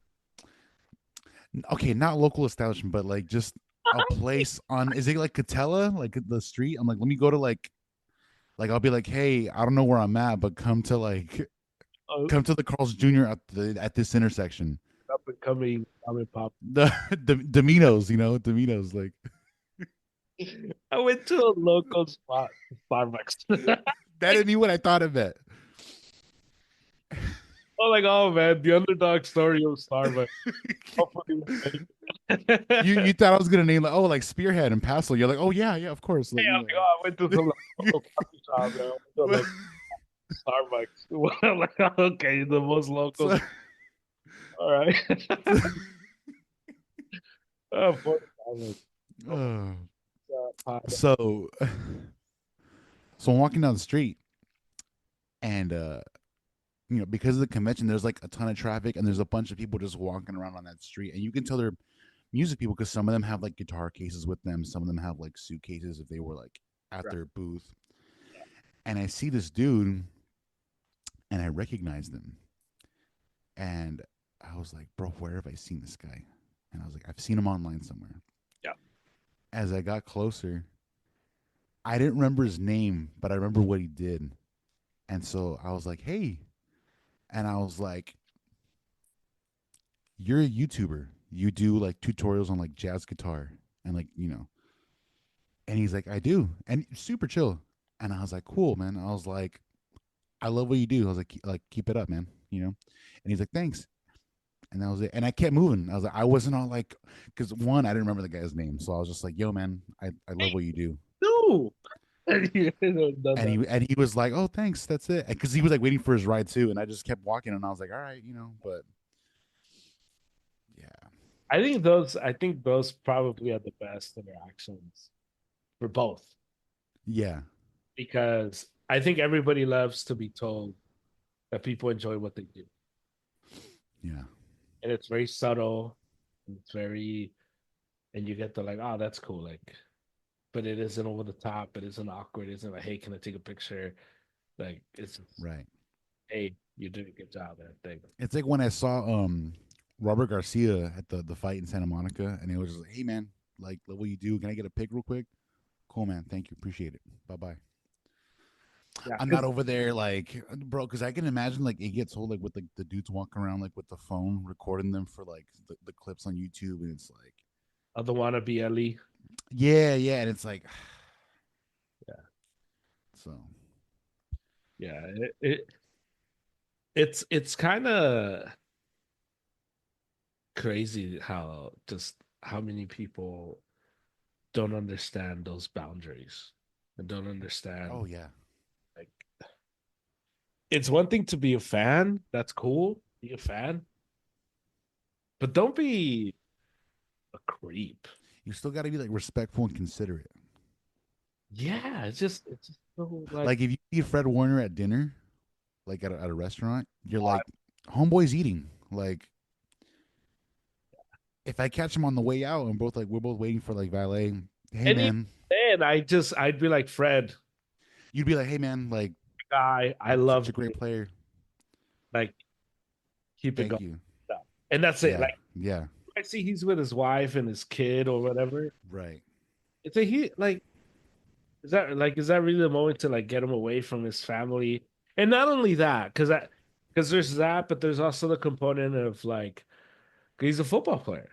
Okay, not local establishment, but like just a place on. Is it like Catella, like the street? I'm like, let me go to like I'll be like, hey, I don't know where I'm at, but come to Oh, come to the Carl's Jr. at this intersection. up and coming, I'm in pop. The Domino's, Domino's like. I went to a local spot, Starbucks. That didn't mean what I thought it meant. Oh, like, oh man, the underdog story of Starbucks. You thought I was gonna name like Spearhead and Passel. You're like, oh yeah, of course. Like, Yeah, I went to some local coffee shop, man. I went to, like, Starbucks. I'm like, okay, the most local. So- All right. Oh, poor Starbucks. Oh. So, so I'm walking down the street, and because of the convention, there's like a ton of traffic, and there's a bunch of people just walking around on that street, and you can tell they're music people because some of them have like guitar cases with them, some of them have like suitcases if they were like at Right. their booth. And I see this dude, and I recognized him, and I was like, "Bro, where have I seen this guy?" And I was like, "I've seen him online somewhere." Yeah. As I got closer, I didn't remember his name, but I remember what he did. And so I was like, "Hey," and I was like, "You're a YouTuber. You do like tutorials on like jazz guitar and like." And he's like, "I do," and super chill. And I was like, "Cool, man." I was like, "I love what you do." I was like, keep it up, man. And he's like, "Thanks." And that was it. And I kept moving. I was like, I wasn't all like, because one, I didn't remember the guy's name, so I was just like, "Yo, man, I love what you do." No. And you done And that. he was like, "Oh, thanks, that's it," because he was like waiting for his ride too, and I just kept walking, and I was like, "All right, but yeah, I think those probably are the best interactions for both yeah, because I think everybody loves to be told that people enjoy what they do. yeah, And it's very subtle. It's very and you get the like, oh, that's cool. Like, but it isn't over the top, it isn't awkward, it isn't like, hey, can I take a picture? Like it's right." hey, you did a good job, that thing. It's like when I saw Robert Garcia at the fight in Santa Monica, and it was just like, "Hey, man, like, love what you do. Can I get a pic real quick?" "Cool, man. Thank you. Appreciate it. Bye bye." Yeah, I'm not over there like, bro, because I can imagine like it gets old, like with like the dudes walking around like with the phone recording them for like the clips on YouTube, and it's like, of the wannabe Ellie. yeah, yeah, and it's like, Yeah, so yeah. It's kind of crazy how just how many people don't understand those boundaries and don't understand oh yeah, like it's one thing to be a fan, that's cool, be a fan, but don't be a creep. you still got to be like respectful and considerate. Yeah, it's just so like Like if you see Fred Warner at dinner, like at a restaurant, you're like, homeboy's eating. Like if I catch him on the way out and we're both waiting for like valet, hey and even man, then I'd be like, Fred, you'd be like, hey man, like guy, I you're such love a great you. player. Like keep it Thank going. you. And that's it. Yeah, Like yeah, I see he's with his wife and his kid or whatever. right. It's a he like is that really the moment to like get him away from his family? And not only that, because there's that, but there's also the component of like 'cause he's a football player.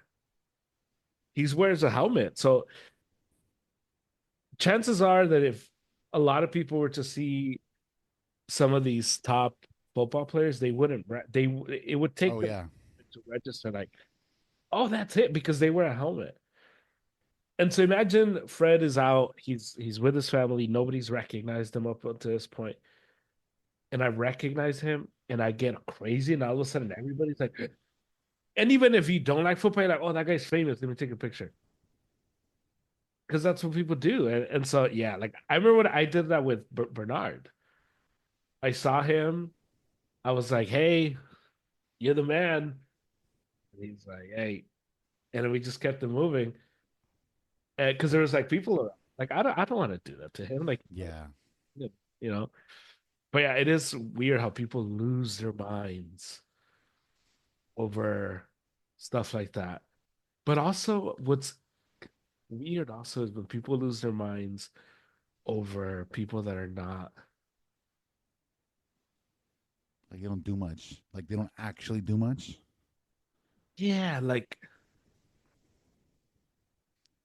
He wears a helmet. So chances are that if a lot of people were to see some of these top football players, they wouldn't it would take Oh them yeah, to register like, oh, that's it, because they wear a helmet. And so imagine Fred is out, he's with his family, nobody's recognized him up until this point. And I recognize him and I get crazy, and all of a sudden everybody's like, and even if you don't like football, you're like, oh, that guy's famous. Let me take a picture. Because that's what people do. And so, yeah, like I remember when I did that with Bernard. I saw him. I was like, hey, you're the man. And he's like, hey. And then we just kept it moving. Because there was like people around. Like, I don't want to do that to him. Like, yeah. you know. But yeah, it is weird how people lose their minds over stuff like that. But also, what's weird also is when people lose their minds over people that are not. Like they don't do much. Like they don't actually do much. Yeah, like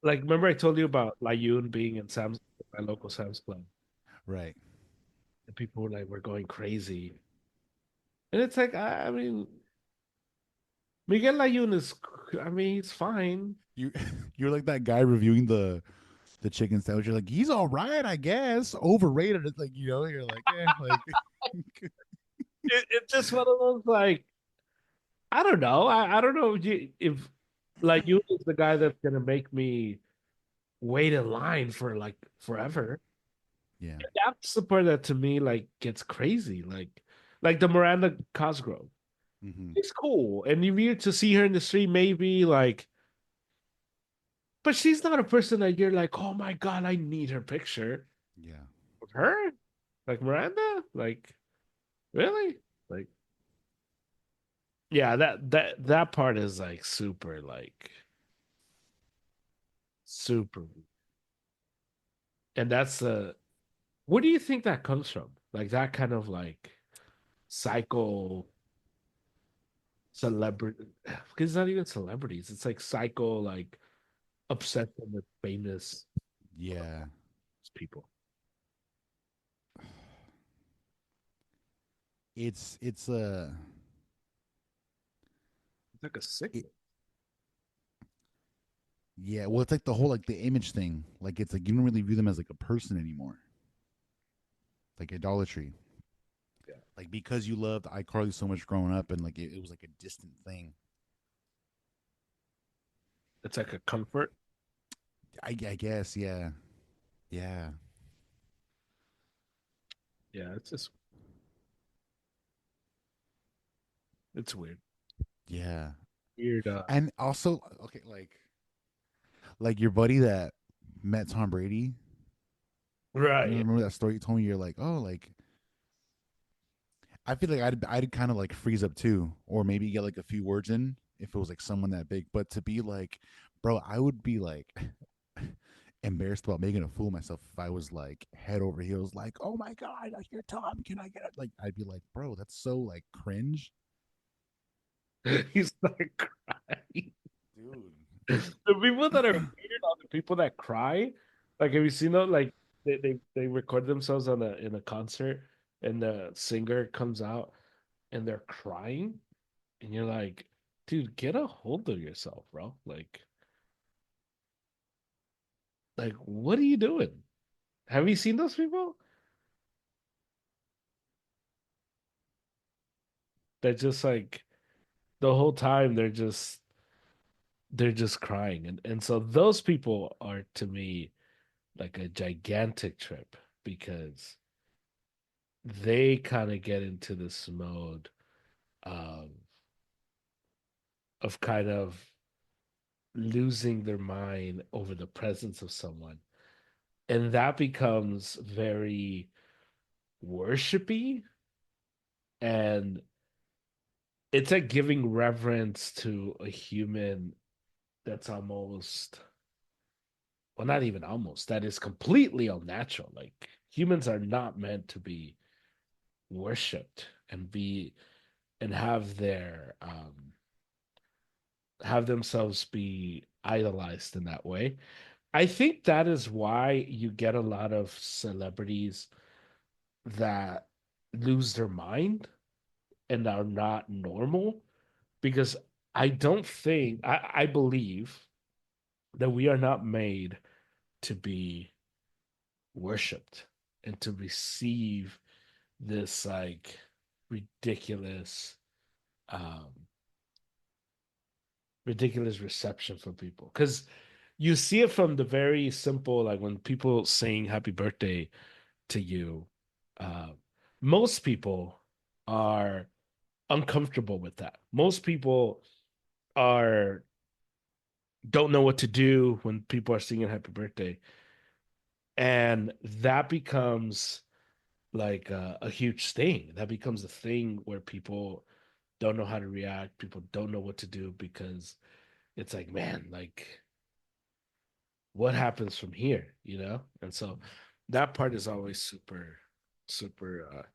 remember I told you about Layun being in my local Sam's Club, Right. and people were like, "We're going crazy," and it's like, I mean, Miguel Layun is, I mean, he's fine. You you're like that guy reviewing the chicken sandwich. You're like, he's all right, I guess. Overrated. It's like, you're like, like It's just one of those like, I don't know. I don't know if Layun is the guy that's gonna make me wait in line for like forever. Yeah. That's the part that to me like gets crazy. Like the Miranda Cosgrove. Hmm. It's cool. And if you to see her in the street, maybe like, but she's not a person that you're like, oh my God, I need her picture. Yeah. With her? Like Miranda? Like, really? Like, yeah, that part is like super, like super. And that's the where do you think that comes from? Like that kind of like psycho celebrity because it's not even celebrities, it's like psycho like obsession with famous Yeah. people. It's a It's like a it, sickness. yeah. Well, it's like the whole like the image thing. Like it's like you don't really view them as like a person anymore. Like idolatry. Yeah. Like because you loved iCarly so much growing up, and like it was like a distant thing. It's like a comfort. I guess. Yeah. Yeah. Yeah, it's weird. Yeah. Weird And also, okay, like your buddy that met Tom Brady. You right. remember that story you told me? You're like, oh, like I feel like I'd kind of like freeze up too, or maybe get like a few words in if it was like someone that big. But to be like, bro, I would be like embarrassed about making a fool of myself if I was like head over heels, like, oh my god, like you're Tom, can I get it? Like I'd be like, bro, that's so like cringe, He's not crying. dude. The people that are weird are the people that cry. Like, have you seen that? Like, they record themselves on a in a concert, and the singer comes out and they're crying, and you're like, dude, get a hold of yourself, bro. Like, what are you doing? Have you seen those people? They're just like the whole time they're just crying, and so those people are to me like a gigantic trip because they kind of get into this mode of kind of losing their mind over the presence of someone, and that becomes very worshipy, and it's like giving reverence to a human that's almost, well, not even almost, that is completely unnatural. Like humans are not meant to be worshipped and be and have themselves be idolized in that way. I think that is why you get a lot of celebrities that lose their mind and are not normal because I believe that we are not made to be worshipped and to receive this like ridiculous um ridiculous reception from people because you see it from the very simple like when people sing happy birthday to you, uh, most people are uncomfortable with that. Most people are don't know what to do when people are singing happy birthday, and that becomes like a huge thing. That becomes a thing where people don't know how to react. People don't know what to do because it's like, man, like what happens from here, you know? And so that part is always super, super,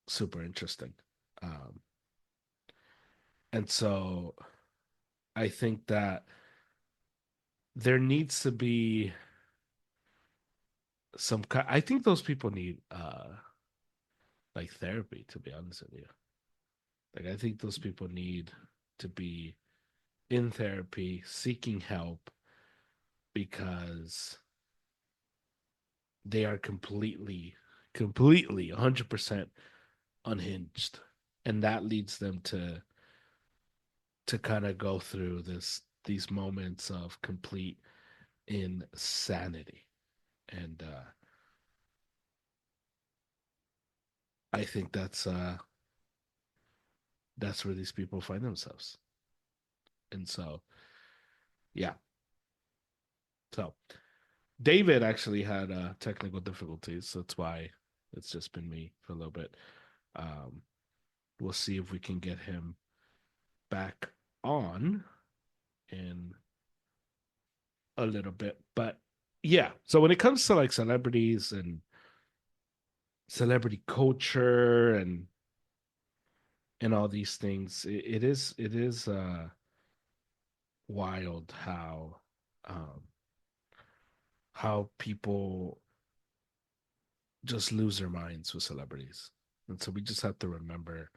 super interesting. Um, and so I think that there needs to be some kind, I think those people need like therapy, to be honest with you. Like I think those people need to be in therapy, seeking help because they are completely 100% unhinged. And that leads them to kind of go through these moments of complete insanity. And I think that's where these people find themselves. And so, yeah. So David actually had technical difficulties. So that's why it's just been me for a little bit. We'll see if we can get him back on in a little bit. But yeah, so when it comes to like celebrities and celebrity culture and all these things, it is wild how people just lose their minds with celebrities. And so we just have to remember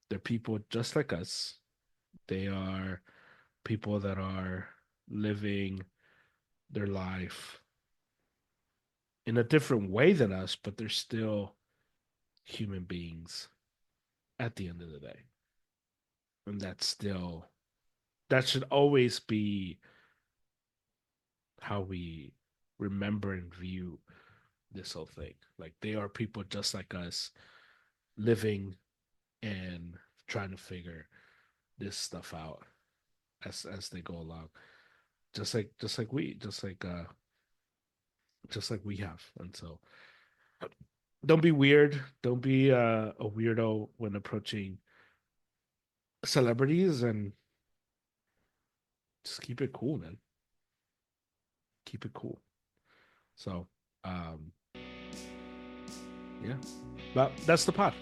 they're people just like us. They are people that are living their life in a different way than us, but they're still human beings at the end of the day. And that should always be how we remember and view this whole thing. Like, they are people just like us, living and trying to figure this stuff out as they go along. Just like we have. And so don't be weird. Don't be a weirdo when approaching celebrities, and just keep it cool, man. Keep it cool. So, yeah. But that's the pod.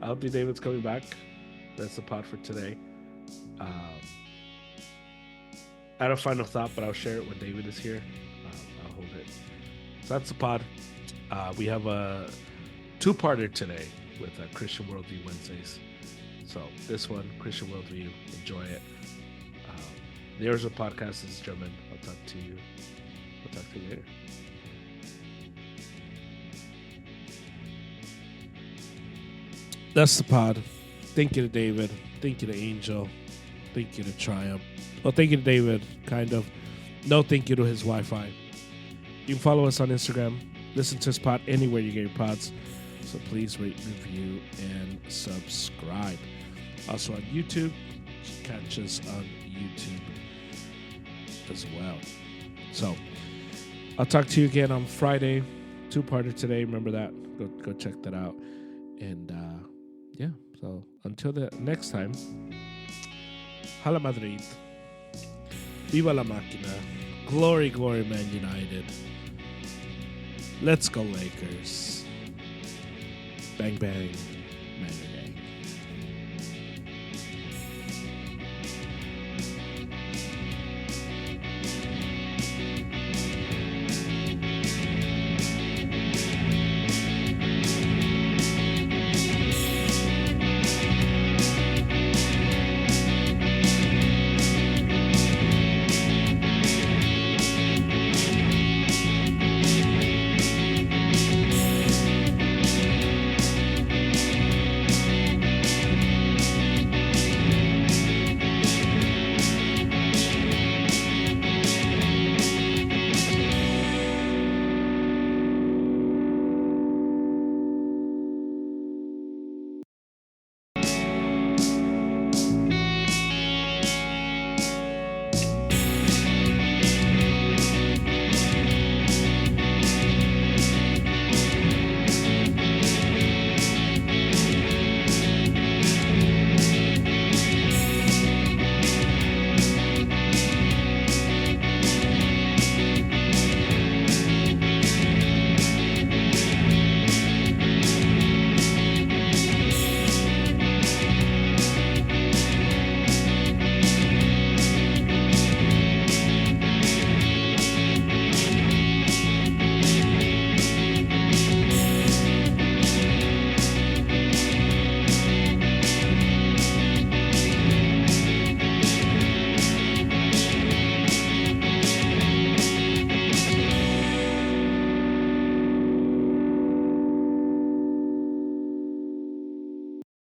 I hope David's coming back. That's the pod for today. I had a final thought, but I'll share it when David is here. I'll hold it. So that's the pod. We have a two-parter today with Christian Worldview Wednesdays. So this one, Christian Worldview, enjoy it. The Arizona podcast is German. I'll talk to you later. That's the pod. Thank you to David. Thank you to Angel. Thank you to Triumph. Well, thank you to David, kind of. No thank you to his Wi-Fi. You can follow us on Instagram. Listen to this pod anywhere you get your pods. So please rate, review, and subscribe. Also on YouTube. Catch us on YouTube as well. So I'll talk to you again on Friday. Two-parter today. Remember that. Go check that out. And yeah. So until the next time. Hala Madrid. Viva la Máquina. Glory, glory, Man United. Let's go, Lakers. Bang, bang, Man United.